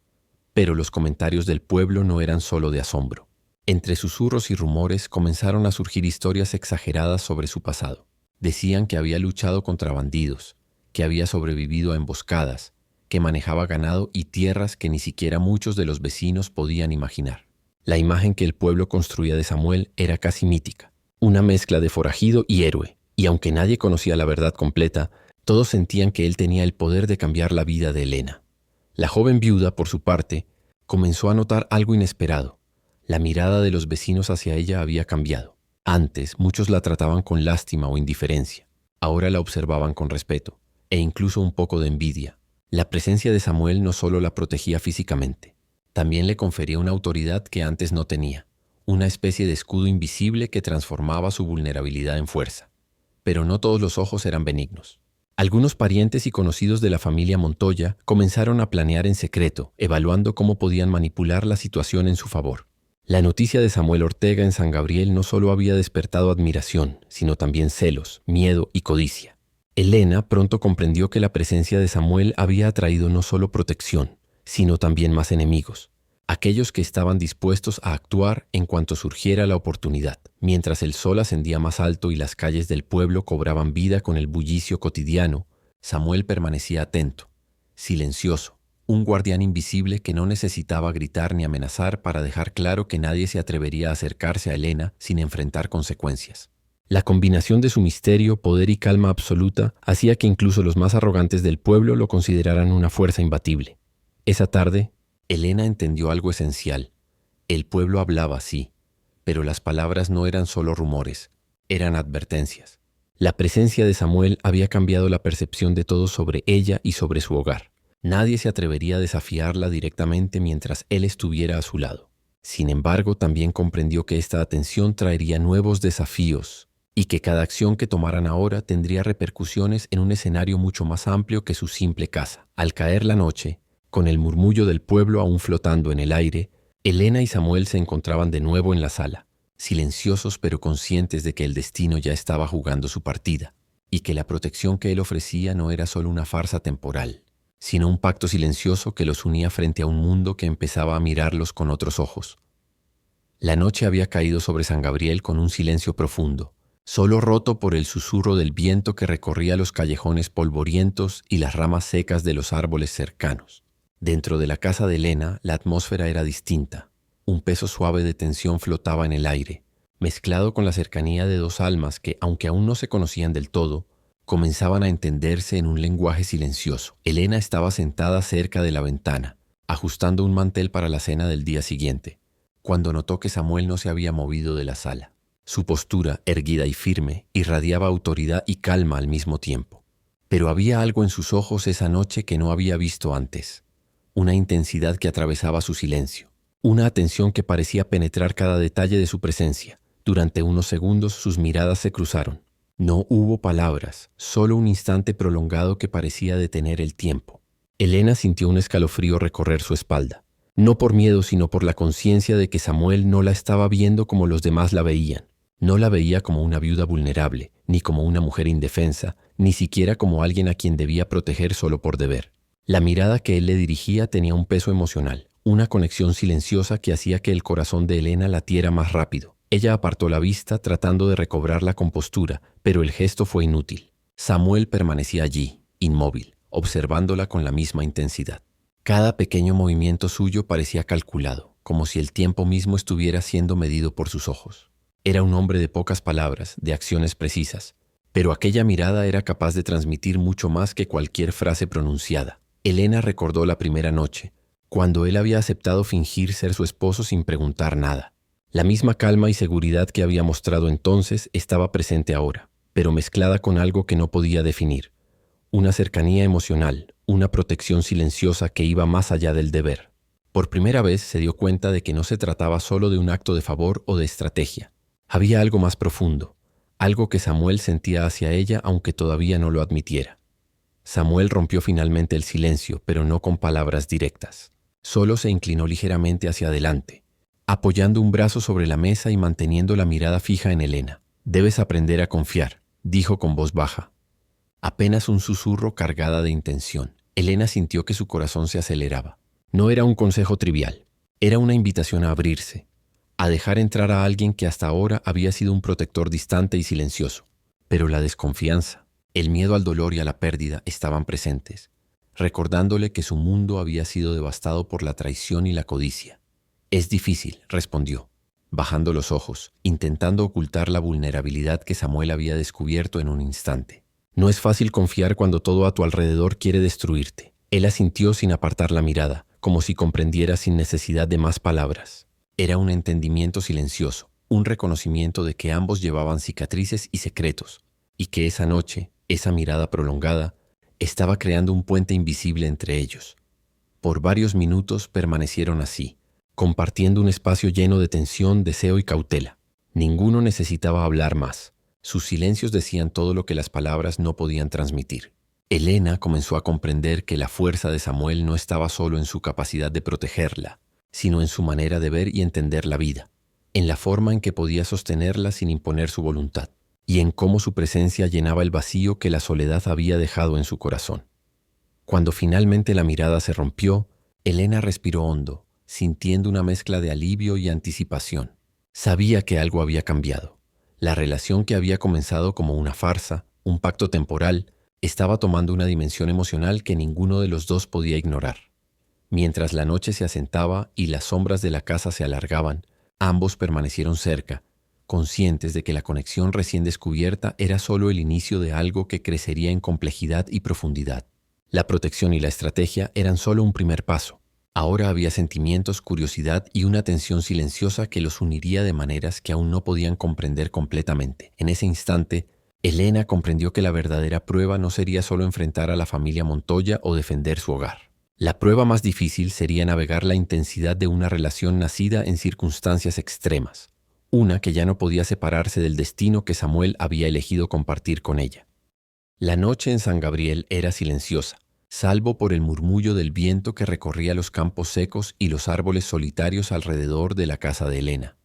A: Pero los comentarios del pueblo no eran solo de asombro. Entre susurros y rumores comenzaron a surgir historias exageradas sobre su pasado. Decían que había luchado contra bandidos, que había sobrevivido a emboscadas, que manejaba ganado y tierras que ni siquiera muchos de los vecinos podían imaginar. La imagen que el pueblo construía de Samuel era casi mítica, una mezcla de forajido y héroe, y aunque nadie conocía la verdad completa, todos sentían que él tenía el poder de cambiar la vida de Elena. La joven viuda, por su parte, comenzó a notar algo inesperado. La mirada de los vecinos hacia ella había cambiado. Antes, muchos la trataban con lástima o indiferencia. Ahora la observaban con respeto, e incluso un poco de envidia. La presencia de Samuel no solo la protegía físicamente, también le confería una autoridad que antes no tenía, una especie de escudo invisible que transformaba su vulnerabilidad en fuerza. Pero no todos los ojos eran benignos. Algunos parientes y conocidos de la familia Montoya comenzaron a planear en secreto, evaluando cómo podían manipular la situación en su favor. La noticia de Samuel Ortega en San Gabriel no solo había despertado admiración, sino también celos, miedo y codicia. Elena pronto comprendió que la presencia de Samuel había atraído no solo protección, sino también más enemigos, aquellos que estaban dispuestos a actuar en cuanto surgiera la oportunidad. Mientras el sol ascendía más alto y las calles del pueblo cobraban vida con el bullicio cotidiano, Samuel permanecía atento, silencioso, un guardián invisible que no necesitaba gritar ni amenazar para dejar claro que nadie se atrevería a acercarse a Elena sin enfrentar consecuencias. La combinación de su misterio, poder y calma absoluta hacía que incluso los más arrogantes del pueblo lo consideraran una fuerza imbatible. Esa tarde, Elena entendió algo esencial. El pueblo hablaba, sí, pero las palabras no eran solo rumores, eran advertencias. La presencia de Samuel había cambiado la percepción de todos sobre ella y sobre su hogar. Nadie se atrevería a desafiarla directamente mientras él estuviera a su lado. Sin embargo, también comprendió que esta atención traería nuevos desafíos y que cada acción que tomaran ahora tendría repercusiones en un escenario mucho más amplio que su simple casa. Al caer la noche, con el murmullo del pueblo aún flotando en el aire, Elena y Samuel se encontraban de nuevo en la sala, silenciosos pero conscientes de que el destino ya estaba jugando su partida y que la protección que él ofrecía no era solo una farsa temporal, sino un pacto silencioso que los unía frente a un mundo que empezaba a mirarlos con otros ojos. La noche había caído sobre San Gabriel con un silencio profundo, solo roto por el susurro del viento que recorría los callejones polvorientos y las ramas secas de los árboles cercanos. Dentro de la casa de Elena, la atmósfera era distinta. Un peso suave de tensión flotaba en el aire, mezclado con la cercanía de dos almas que, aunque aún no se conocían del todo, comenzaban a entenderse en un lenguaje silencioso. Elena estaba sentada cerca de la ventana, ajustando un mantel para la cena del día siguiente, cuando notó que Samuel no se había movido de la sala. Su postura, erguida y firme, irradiaba autoridad y calma al mismo tiempo. Pero había algo en sus ojos esa noche que no había visto antes. Una intensidad que atravesaba su silencio. Una atención que parecía penetrar cada detalle de su presencia. Durante unos segundos sus miradas se cruzaron. No hubo palabras, solo un instante prolongado que parecía detener el tiempo. Elena sintió un escalofrío recorrer su espalda. No por miedo, sino por la conciencia de que Samuel no la estaba viendo como los demás la veían. No la veía como una viuda vulnerable, ni como una mujer indefensa, ni siquiera como alguien a quien debía proteger solo por deber. La mirada que él le dirigía tenía un peso emocional, una conexión silenciosa que hacía que el corazón de Elena latiera más rápido. Ella apartó la vista tratando de recobrar la compostura, pero el gesto fue inútil. Samuel permanecía allí, inmóvil, observándola con la misma intensidad. Cada pequeño movimiento suyo parecía calculado, como si el tiempo mismo estuviera siendo medido por sus ojos. Era un hombre de pocas palabras, de acciones precisas, pero aquella mirada era capaz de transmitir mucho más que cualquier frase pronunciada. Elena recordó la primera noche, cuando él había aceptado fingir ser su esposo sin preguntar nada. La misma calma y seguridad que había mostrado entonces estaba presente ahora, pero mezclada con algo que no podía definir. Una cercanía emocional, una protección silenciosa que iba más allá del deber. Por primera vez se dio cuenta de que no se trataba solo de un acto de favor o de estrategia. Había algo más profundo, algo que Samuel sentía hacia ella aunque todavía no lo admitiera. Samuel rompió finalmente el silencio, pero no con palabras directas. Solo se inclinó ligeramente hacia adelante, apoyando un brazo sobre la mesa y manteniendo la mirada fija en Elena. «Debes aprender a confiar», dijo con voz baja. Apenas un susurro cargada de intención. Elena sintió que su corazón se aceleraba. No era un consejo trivial, era una invitación a abrirse, a dejar entrar a alguien que hasta ahora había sido un protector distante y silencioso. Pero la desconfianza, el miedo al dolor y a la pérdida estaban presentes, recordándole que su mundo había sido devastado por la traición y la codicia. «Es difícil», respondió, bajando los ojos, intentando ocultar la vulnerabilidad que Samuel había descubierto en un instante. «No es fácil confiar cuando todo a tu alrededor quiere destruirte». Él asintió sin apartar la mirada, como si comprendiera sin necesidad de más palabras. Era un entendimiento silencioso, un reconocimiento de que ambos llevaban cicatrices y secretos, y que esa noche, esa mirada prolongada, estaba creando un puente invisible entre ellos. Por varios minutos permanecieron así, compartiendo un espacio lleno de tensión, deseo y cautela. Ninguno necesitaba hablar más. Sus silencios decían todo lo que las palabras no podían transmitir. Elena comenzó a comprender que la fuerza de Samuel no estaba solo en su capacidad de protegerla, sino en su manera de ver y entender la vida, en la forma en que podía sostenerla sin imponer su voluntad, y en cómo su presencia llenaba el vacío que la soledad había dejado en su corazón. Cuando finalmente la mirada se rompió, Elena respiró hondo, sintiendo una mezcla de alivio y anticipación. Sabía que algo había cambiado. La relación que había comenzado como una farsa, un pacto temporal, estaba tomando una dimensión emocional que ninguno de los dos podía ignorar. Mientras la noche se asentaba y las sombras de la casa se alargaban, ambos permanecieron cerca, conscientes de que la conexión recién descubierta era solo el inicio de algo que crecería en complejidad y profundidad. La protección y la estrategia eran solo un primer paso. Ahora había sentimientos, curiosidad y una tensión silenciosa que los uniría de maneras que aún no podían comprender completamente. En ese instante, Elena comprendió que la verdadera prueba no sería solo enfrentar a la familia Montoya o defender su hogar. La prueba más difícil sería navegar la intensidad de una relación nacida en circunstancias extremas, una que ya no podía separarse del destino que Samuel había elegido compartir con ella. La noche en San Gabriel era silenciosa, salvo por el murmullo del viento que recorría los campos secos y los árboles solitarios alrededor de la casa de Elena.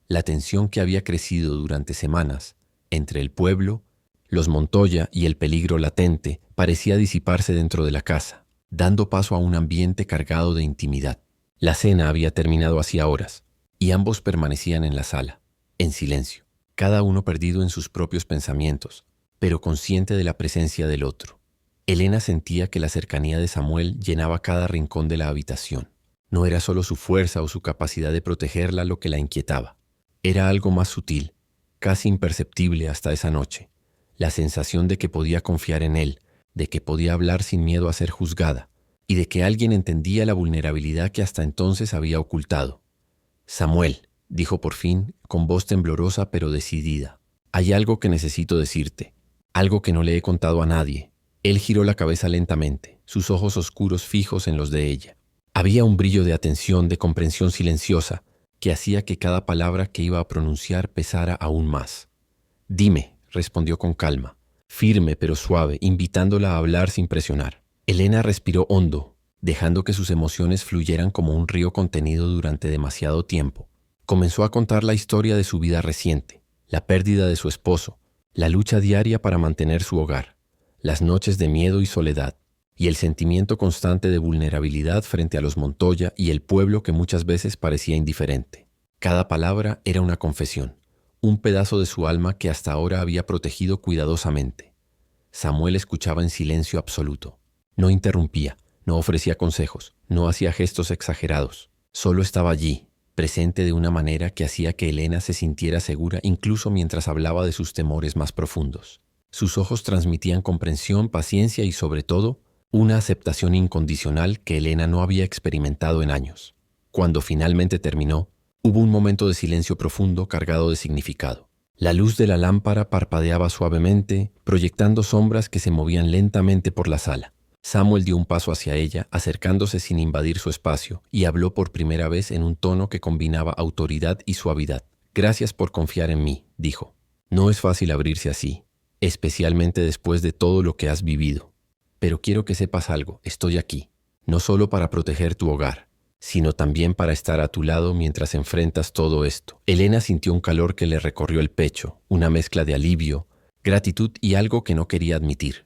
A: La tensión que había crecido durante semanas entre el pueblo, los Montoya y el peligro latente parecía disiparse dentro de la casa, dando paso a un ambiente cargado de intimidad. La cena había terminado hacía horas, y ambos permanecían en la sala, en silencio, cada uno perdido en sus propios pensamientos, pero consciente de la presencia del otro. Elena sentía que la cercanía de Samuel llenaba cada rincón de la habitación. No era solo su fuerza o su capacidad de protegerla lo que la inquietaba. Era algo más sutil, casi imperceptible hasta esa noche. La sensación de que podía confiar en él, de que podía hablar sin miedo a ser juzgada, y de que alguien entendía la vulnerabilidad que hasta entonces había ocultado. «Samuel», dijo por fin, con voz temblorosa pero decidida, «hay algo que necesito decirte, algo que no le he contado a nadie». Él giró la cabeza lentamente, sus ojos oscuros fijos en los de ella. Había un brillo de atención, de comprensión silenciosa, que hacía que cada palabra que iba a pronunciar pesara aún más. «Dime», respondió con calma, firme pero suave, invitándola a hablar sin presionar. Elena respiró hondo, dejando que sus emociones fluyeran como un río contenido durante demasiado tiempo. Comenzó a contar la historia de su vida reciente, la pérdida de su esposo, la lucha diaria para mantener su hogar, las noches de miedo y soledad, y el sentimiento constante de vulnerabilidad frente a los Montoya y el pueblo que muchas veces parecía indiferente. Cada palabra era una confesión, un pedazo de su alma que hasta ahora había protegido cuidadosamente. Samuel escuchaba en silencio absoluto. No interrumpía, no ofrecía consejos, no hacía gestos exagerados. Solo estaba allí, presente de una manera que hacía que Elena se sintiera segura incluso mientras hablaba de sus temores más profundos. Sus ojos transmitían comprensión, paciencia y, sobre todo, una aceptación incondicional que Elena no había experimentado en años. Cuando finalmente terminó, hubo un momento de silencio profundo cargado de significado. La luz de la lámpara parpadeaba suavemente, proyectando sombras que se movían lentamente por la sala. Samuel dio un paso hacia ella, acercándose sin invadir su espacio, y habló por primera vez en un tono que combinaba autoridad y suavidad. «Gracias por confiar en mí», dijo. «No es fácil abrirse así, especialmente después de todo lo que has vivido. Pero quiero que sepas algo, estoy aquí, no solo para proteger tu hogar, sino también para estar a tu lado mientras enfrentas todo esto». Elena sintió un calor que le recorrió el pecho, una mezcla de alivio, gratitud y algo que no quería admitir.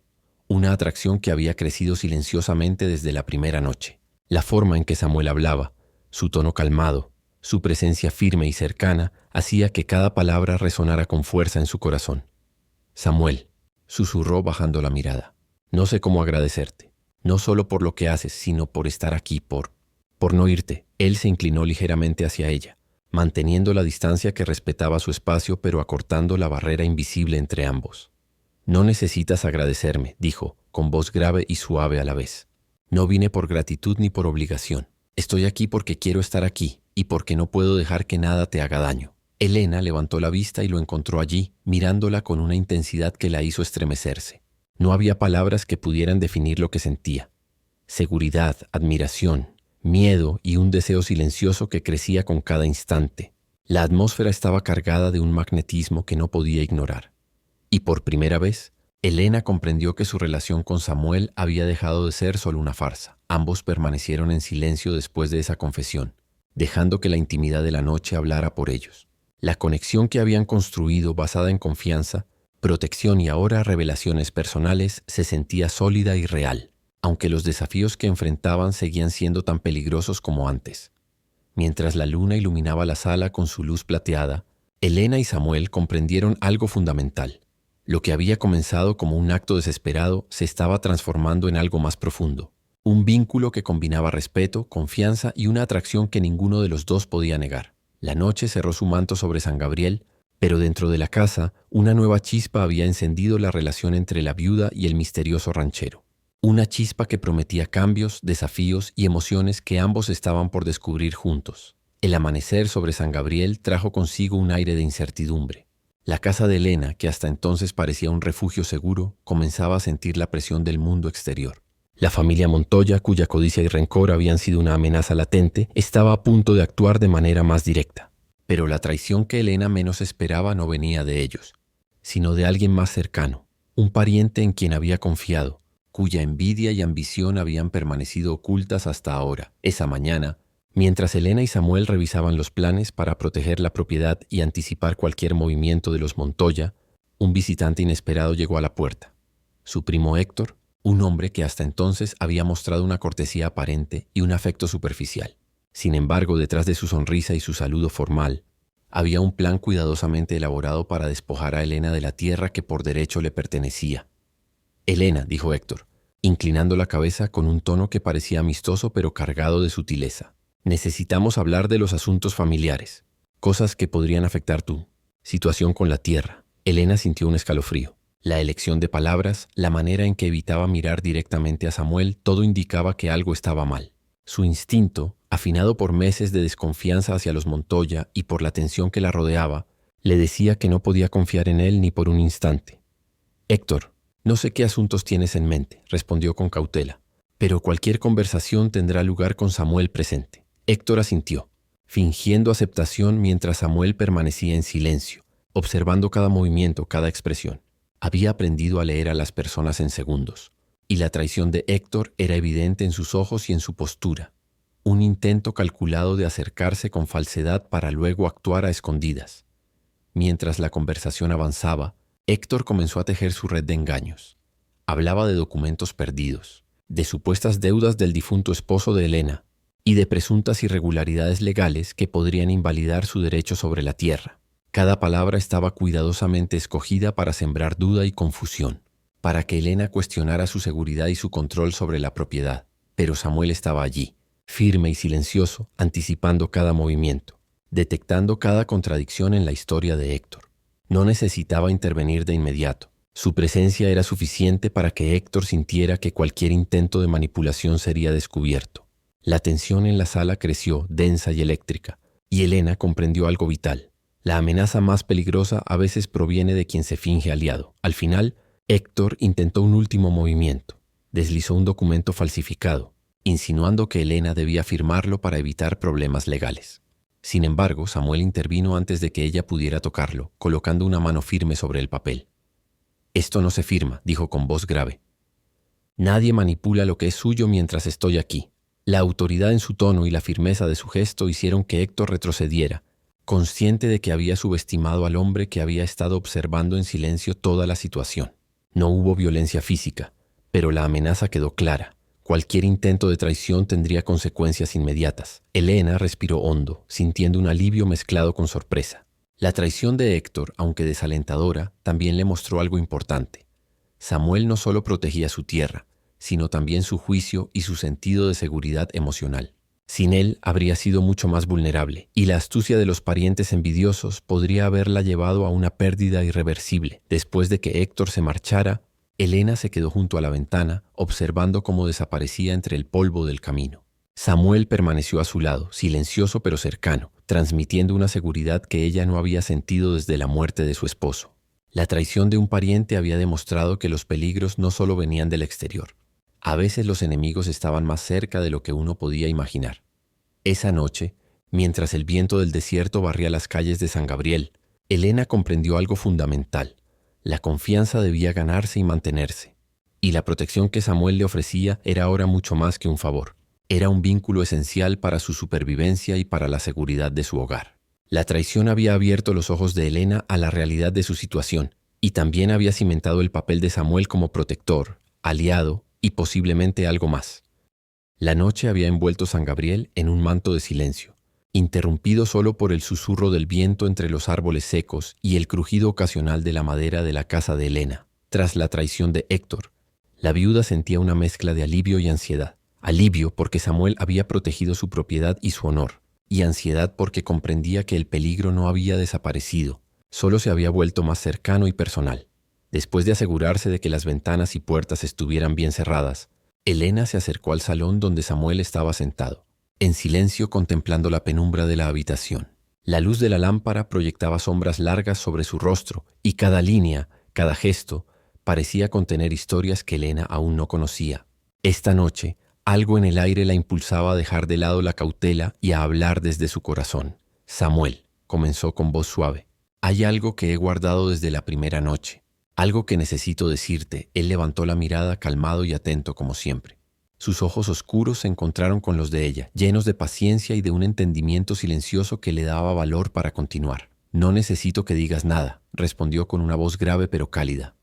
A: Una atracción que había crecido silenciosamente desde la primera noche. La forma en que Samuel hablaba, su tono calmado, su presencia firme y cercana, hacía que cada palabra resonara con fuerza en su corazón. «Samuel», susurró bajando la mirada, «no sé cómo agradecerte, no solo por lo que haces, sino por estar aquí, por no irte». Él se inclinó ligeramente hacia ella, manteniendo la distancia que respetaba su espacio pero acortando la barrera invisible entre ambos. «No necesitas agradecerme», dijo, con voz grave y suave a la vez. «No vine por gratitud ni por obligación. Estoy aquí porque quiero estar aquí y porque no puedo dejar que nada te haga daño». Elena levantó la vista y lo encontró allí, mirándola con una intensidad que la hizo estremecerse. No había palabras que pudieran definir lo que sentía. Seguridad, admiración, miedo y un deseo silencioso que crecía con cada instante. La atmósfera estaba cargada de un magnetismo que no podía ignorar. Y por primera vez, Elena comprendió que su relación con Samuel había dejado de ser solo una farsa. Ambos permanecieron en silencio después de esa confesión, dejando que la intimidad de la noche hablara por ellos. La conexión que habían construido basada en confianza, protección y ahora revelaciones personales se sentía sólida y real, aunque los desafíos que enfrentaban seguían siendo tan peligrosos como antes. Mientras la luna iluminaba la sala con su luz plateada, Elena y Samuel comprendieron algo fundamental. Lo que había comenzado como un acto desesperado se estaba transformando en algo más profundo. Un vínculo que combinaba respeto, confianza y una atracción que ninguno de los dos podía negar. La noche cerró su manto sobre San Gabriel, pero dentro de la casa, una nueva chispa había encendido la relación entre la viuda y el misterioso ranchero. Una chispa que prometía cambios, desafíos y emociones que ambos estaban por descubrir juntos. El amanecer sobre San Gabriel trajo consigo un aire de incertidumbre. La casa de Elena, que hasta entonces parecía un refugio seguro, comenzaba a sentir la presión del mundo exterior. La familia Montoya, cuya codicia y rencor habían sido una amenaza latente, estaba a punto de actuar de manera más directa. Pero la traición que Elena menos esperaba no venía de ellos, sino de alguien más cercano, un pariente en quien había confiado, cuya envidia y ambición habían permanecido ocultas hasta ahora. Esa mañana, mientras Elena y Samuel revisaban los planes para proteger la propiedad y anticipar cualquier movimiento de los Montoya, un visitante inesperado llegó a la puerta. Su primo Héctor, un hombre que hasta entonces había mostrado una cortesía aparente y un afecto superficial. Sin embargo, detrás de su sonrisa y su saludo formal, había un plan cuidadosamente elaborado para despojar a Elena de la tierra que por derecho le pertenecía. «Elena», dijo Héctor, inclinando la cabeza con un tono que parecía amistoso pero cargado de sutileza, «necesitamos hablar de los asuntos familiares, cosas que podrían afectar tu situación con la tierra». Elena sintió un escalofrío. La elección de palabras, la manera en que evitaba mirar directamente a Samuel, todo indicaba que algo estaba mal. Su instinto, afinado por meses de desconfianza hacia los Montoya y por la tensión que la rodeaba, le decía que no podía confiar en él ni por un instante. «Héctor, no sé qué asuntos tienes en mente», respondió con cautela, «pero cualquier conversación tendrá lugar con Samuel presente». Héctor asintió, fingiendo aceptación mientras Samuel permanecía en silencio, observando cada movimiento, cada expresión. Había aprendido a leer a las personas en segundos, y la traición de Héctor era evidente en sus ojos y en su postura. Un intento calculado de acercarse con falsedad para luego actuar a escondidas. Mientras la conversación avanzaba, Héctor comenzó a tejer su red de engaños. Hablaba de documentos perdidos, de supuestas deudas del difunto esposo de Elena y de presuntas irregularidades legales que podrían invalidar su derecho sobre la tierra. Cada palabra estaba cuidadosamente escogida para sembrar duda y confusión, para que Elena cuestionara su seguridad y su control sobre la propiedad. Pero Samuel estaba allí, firme y silencioso, anticipando cada movimiento, detectando cada contradicción en la historia de Héctor. No necesitaba intervenir de inmediato. Su presencia era suficiente para que Héctor sintiera que cualquier intento de manipulación sería descubierto. La tensión en la sala creció, densa y eléctrica, y Elena comprendió algo vital. La amenaza más peligrosa a veces proviene de quien se finge aliado. Al final, Héctor intentó un último movimiento. Deslizó un documento falsificado, insinuando que Elena debía firmarlo para evitar problemas legales. Sin embargo, Samuel intervino antes de que ella pudiera tocarlo, colocando una mano firme sobre el papel. «Esto no se firma», dijo con voz grave. «Nadie manipula lo que es suyo mientras estoy aquí». La autoridad en su tono y la firmeza de su gesto hicieron que Héctor retrocediera, consciente de que había subestimado al hombre que había estado observando en silencio toda la situación. No hubo violencia física, pero la amenaza quedó clara. Cualquier intento de traición tendría consecuencias inmediatas. Elena respiró hondo, sintiendo un alivio mezclado con sorpresa. La traición de Héctor, aunque desalentadora, también le mostró algo importante. Samuel no solo protegía su tierra, sino también su juicio y su sentido de seguridad emocional. Sin él habría sido mucho más vulnerable, y la astucia de los parientes envidiosos podría haberla llevado a una pérdida irreversible. Después de que Héctor se marchara, Elena se quedó junto a la ventana, observando cómo desaparecía entre el polvo del camino. Samuel permaneció a su lado, silencioso pero cercano, transmitiendo una seguridad que ella no había sentido desde la muerte de su esposo. La traición de un pariente había demostrado que los peligros no solo venían del exterior. A veces los enemigos estaban más cerca de lo que uno podía imaginar. Esa noche, mientras el viento del desierto barría las calles de San Gabriel, Elena comprendió algo fundamental. La confianza debía ganarse y mantenerse, y la protección que Samuel le ofrecía era ahora mucho más que un favor. Era un vínculo esencial para su supervivencia y para la seguridad de su hogar. La traición había abierto los ojos de Elena a la realidad de su situación, y también había cimentado el papel de Samuel como protector, aliado y posiblemente algo más. La noche había envuelto San Gabriel en un manto de silencio, interrumpido solo por el susurro del viento entre los árboles secos y el crujido ocasional de la madera de la casa de Elena. Tras la traición de Héctor, la viuda sentía una mezcla de alivio y ansiedad. Alivio porque Samuel había protegido su propiedad y su honor, y ansiedad porque comprendía que el peligro no había desaparecido, solo se había vuelto más cercano y personal. Después de asegurarse de que las ventanas y puertas estuvieran bien cerradas, Elena se acercó al salón donde Samuel estaba sentado, en silencio contemplando la penumbra de la habitación. La luz de la lámpara proyectaba sombras largas sobre su rostro y cada línea, cada gesto, parecía contener historias que Elena aún no conocía. Esta noche, algo en el aire la impulsaba a dejar de lado la cautela y a hablar desde su corazón. Samuel, comenzó con voz suave, hay algo que he guardado desde la primera noche, algo que necesito decirte. Él levantó la mirada calmado y atento como siempre. Sus ojos oscuros se encontraron con los de ella, llenos de paciencia y de un entendimiento silencioso que le daba valor para continuar. No necesito que digas nada, respondió con una voz grave pero cálida.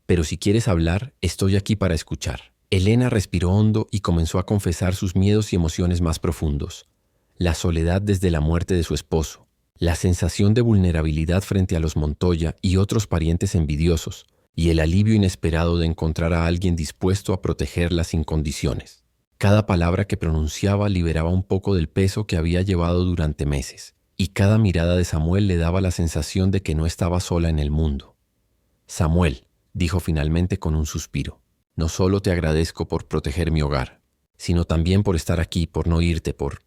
A: Pero si quieres hablar, estoy aquí para escuchar. Elena respiró hondo y comenzó a confesar sus miedos y emociones más profundos. La soledad desde la muerte de su esposo, la sensación de vulnerabilidad frente a los Montoya y otros parientes envidiosos, y el alivio inesperado de encontrar a alguien dispuesto a protegerla sin condiciones. Cada palabra que pronunciaba liberaba un poco del peso que había llevado durante meses, y cada mirada de Samuel le daba la sensación de que no estaba sola en el mundo. Samuel, dijo finalmente con un suspiro, no solo te agradezco por proteger mi hogar, sino también por estar aquí, por no irte, por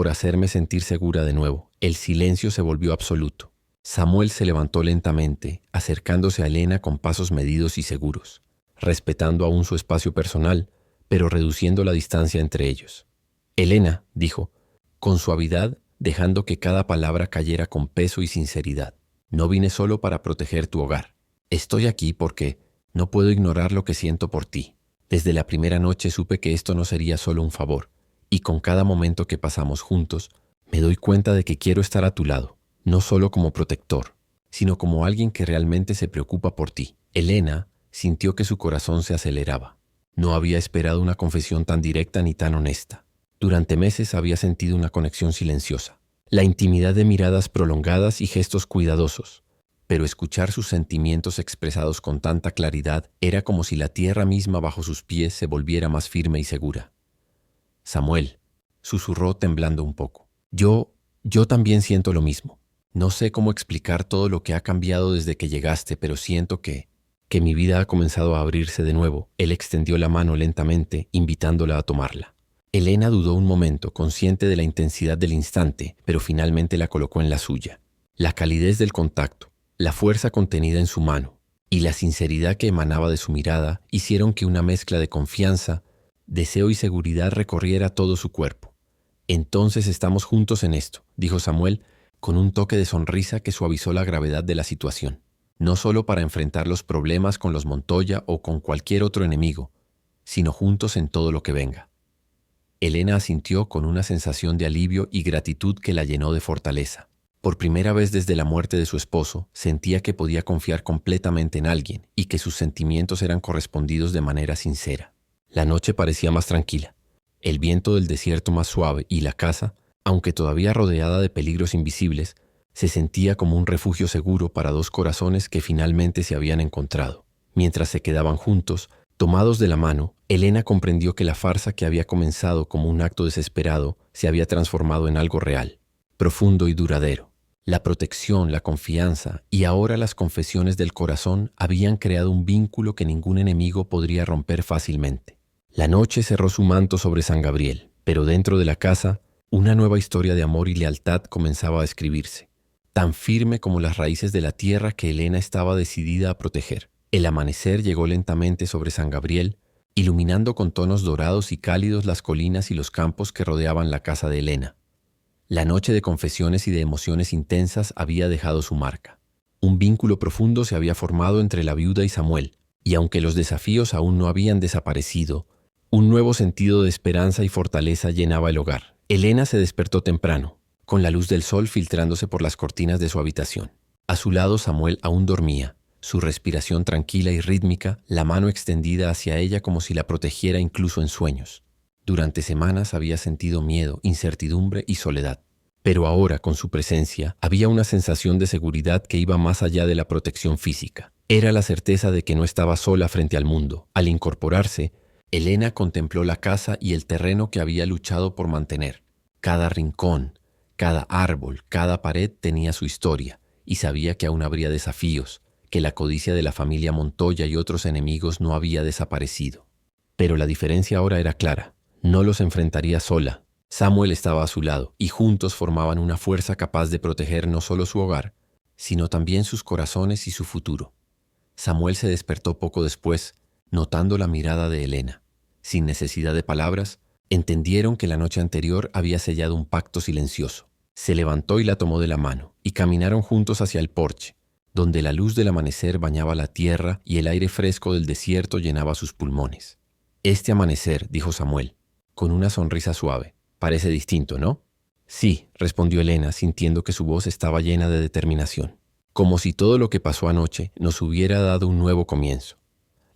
A: hacerme sentir segura de nuevo. El silencio se volvió absoluto. Samuel se levantó lentamente, acercándose a Elena con pasos medidos y seguros, respetando aún su espacio personal, pero reduciendo la distancia entre ellos. Elena, dijo, con suavidad, dejando que cada palabra cayera con peso y sinceridad, no vine solo para proteger tu hogar. Estoy aquí porque no puedo ignorar lo que siento por ti. Desde la primera noche supe que esto no sería solo un favor, y con cada momento que pasamos juntos, me doy cuenta de que quiero estar a tu lado, no solo como protector, sino como alguien que realmente se preocupa por ti. Elena sintió que su corazón se aceleraba. No había esperado una confesión tan directa ni tan honesta. Durante meses había sentido una conexión silenciosa, la intimidad de miradas prolongadas y gestos cuidadosos, pero escuchar sus sentimientos expresados con tanta claridad era como si la tierra misma bajo sus pies se volviera más firme y segura. Samuel, susurró temblando un poco. Yo también siento lo mismo. No sé cómo explicar todo lo que ha cambiado desde que llegaste, pero siento que mi vida ha comenzado a abrirse de nuevo. Él extendió la mano lentamente, invitándola a tomarla. Elena dudó un momento, consciente de la intensidad del instante, pero finalmente la colocó en la suya. La calidez del contacto, la fuerza contenida en su mano y la sinceridad que emanaba de su mirada hicieron que una mezcla de confianza, deseo y seguridad recorriera todo su cuerpo. Entonces estamos juntos en esto, dijo Samuel, con un toque de sonrisa que suavizó la gravedad de la situación. No solo para enfrentar los problemas con los Montoya o con cualquier otro enemigo, sino juntos en todo lo que venga. Elena asintió con una sensación de alivio y gratitud que la llenó de fortaleza. Por primera vez desde la muerte de su esposo, sentía que podía confiar completamente en alguien y que sus sentimientos eran correspondidos de manera sincera. La noche parecía más tranquila, el viento del desierto más suave y la casa, aunque todavía rodeada de peligros invisibles, se sentía como un refugio seguro para dos corazones que finalmente se habían encontrado. Mientras se quedaban juntos, tomados de la mano, Elena comprendió que la farsa que había comenzado como un acto desesperado se había transformado en algo real, profundo y duradero. La protección, la confianza y ahora las confesiones del corazón habían creado un vínculo que ningún enemigo podría romper fácilmente. La noche cerró su manto sobre San Gabriel, pero dentro de la casa, una nueva historia de amor y lealtad comenzaba a escribirse, tan firme como las raíces de la tierra que Elena estaba decidida a proteger. El amanecer llegó lentamente sobre San Gabriel, iluminando con tonos dorados y cálidos las colinas y los campos que rodeaban la casa de Elena. La noche de confesiones y de emociones intensas había dejado su marca. Un vínculo profundo se había formado entre la viuda y Samuel, y aunque los desafíos aún no habían desaparecido, un nuevo sentido de esperanza y fortaleza llenaba el hogar. Elena se despertó temprano, con la luz del sol filtrándose por las cortinas de su habitación. A su lado Samuel aún dormía, su respiración tranquila y rítmica, la mano extendida hacia ella como si la protegiera incluso en sueños. Durante semanas había sentido miedo, incertidumbre y soledad. Pero ahora, con su presencia, había una sensación de seguridad que iba más allá de la protección física. Era la certeza de que no estaba sola frente al mundo. Al incorporarse, Elena contempló la casa y el terreno que había luchado por mantener. Cada rincón, cada árbol, cada pared tenía su historia, y sabía que aún habría desafíos, que la codicia de la familia Montoya y otros enemigos no había desaparecido. Pero la diferencia ahora era clara. No los enfrentaría sola. Samuel estaba a su lado y juntos formaban una fuerza capaz de proteger no solo su hogar, sino también sus corazones y su futuro. Samuel se despertó poco después, notando la mirada de Elena. Sin necesidad de palabras, entendieron que la noche anterior había sellado un pacto silencioso. Se levantó y la tomó de la mano, y caminaron juntos hacia el porche, donde la luz del amanecer bañaba la tierra y el aire fresco del desierto llenaba sus pulmones. «Este amanecer», dijo Samuel, con una sonrisa suave, «parece distinto, ¿no?» «Sí», respondió Elena, sintiendo que su voz estaba llena de determinación. Como si todo lo que pasó anoche nos hubiera dado un nuevo comienzo.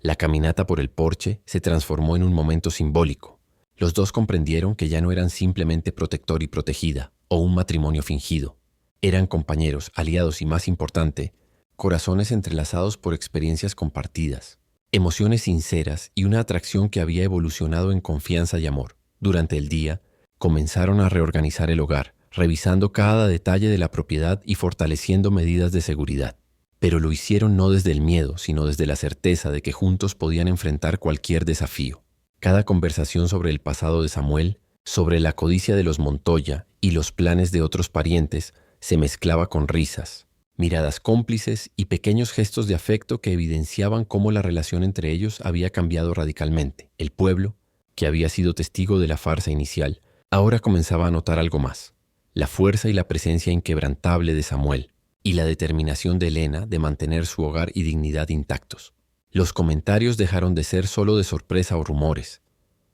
A: La caminata por el porche se transformó en un momento simbólico. Los dos comprendieron que ya no eran simplemente protector y protegida, o un matrimonio fingido. Eran compañeros, aliados y, más importante, corazones entrelazados por experiencias compartidas, emociones sinceras y una atracción que había evolucionado en confianza y amor. Durante el día, comenzaron a reorganizar el hogar, revisando cada detalle de la propiedad y fortaleciendo medidas de seguridad. Pero lo hicieron no desde el miedo, sino desde la certeza de que juntos podían enfrentar cualquier desafío. Cada conversación sobre el pasado de Samuel, sobre la codicia de los Montoya y los planes de otros parientes, se mezclaba con risas, miradas cómplices y pequeños gestos de afecto que evidenciaban cómo la relación entre ellos había cambiado radicalmente. El pueblo, que había sido testigo de la farsa inicial, ahora comenzaba a notar algo más: la fuerza y la presencia inquebrantable de Samuel, y la determinación de Elena de mantener su hogar y dignidad intactos. Los comentarios dejaron de ser solo de sorpresa o rumores.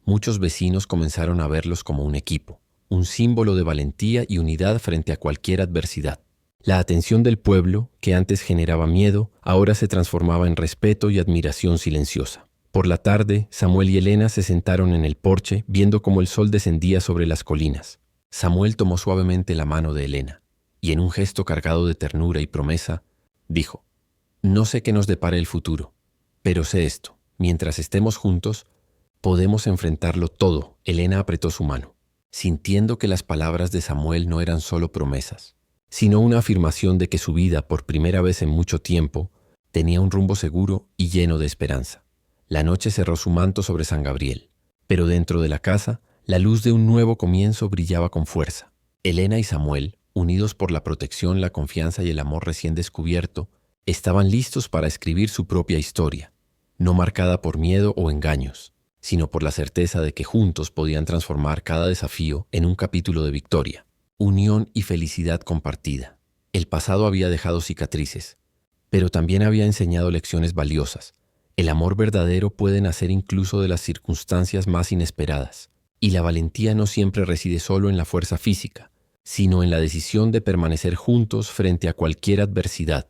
A: Muchos vecinos comenzaron a verlos como un equipo, un símbolo de valentía y unidad frente a cualquier adversidad. La atención del pueblo, que antes generaba miedo, ahora se transformaba en respeto y admiración silenciosa. Por la tarde, Samuel y Elena se sentaron en el porche, viendo cómo el sol descendía sobre las colinas. Samuel tomó suavemente la mano de Elena, y en un gesto cargado de ternura y promesa, dijo: «No sé qué nos depara el futuro, pero sé esto: mientras estemos juntos, podemos enfrentarlo todo». Elena apretó su mano, sintiendo que las palabras de Samuel no eran solo promesas, sino una afirmación de que su vida, por primera vez en mucho tiempo, tenía un rumbo seguro y lleno de esperanza. La noche cerró su manto sobre San Gabriel, pero dentro de la casa, la luz de un nuevo comienzo brillaba con fuerza. Elena y Samuel, unidos por la protección, la confianza y el amor recién descubierto, estaban listos para escribir su propia historia, no marcada por miedo o engaños, sino por la certeza de que juntos podían transformar cada desafío en un capítulo de victoria, unión y felicidad compartida. El pasado había dejado cicatrices, pero también había enseñado lecciones valiosas. El amor verdadero puede nacer incluso de las circunstancias más inesperadas, y la valentía no siempre reside solo en la fuerza física, sino en la decisión de permanecer juntos frente a cualquier adversidad.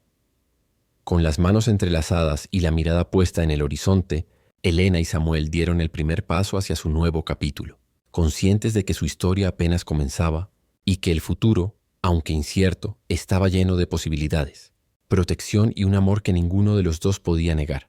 A: Con las manos entrelazadas y la mirada puesta en el horizonte, Elena y Samuel dieron el primer paso hacia su nuevo capítulo, conscientes de que su historia apenas comenzaba y que el futuro, aunque incierto, estaba lleno de posibilidades, protección y un amor que ninguno de los dos podía negar.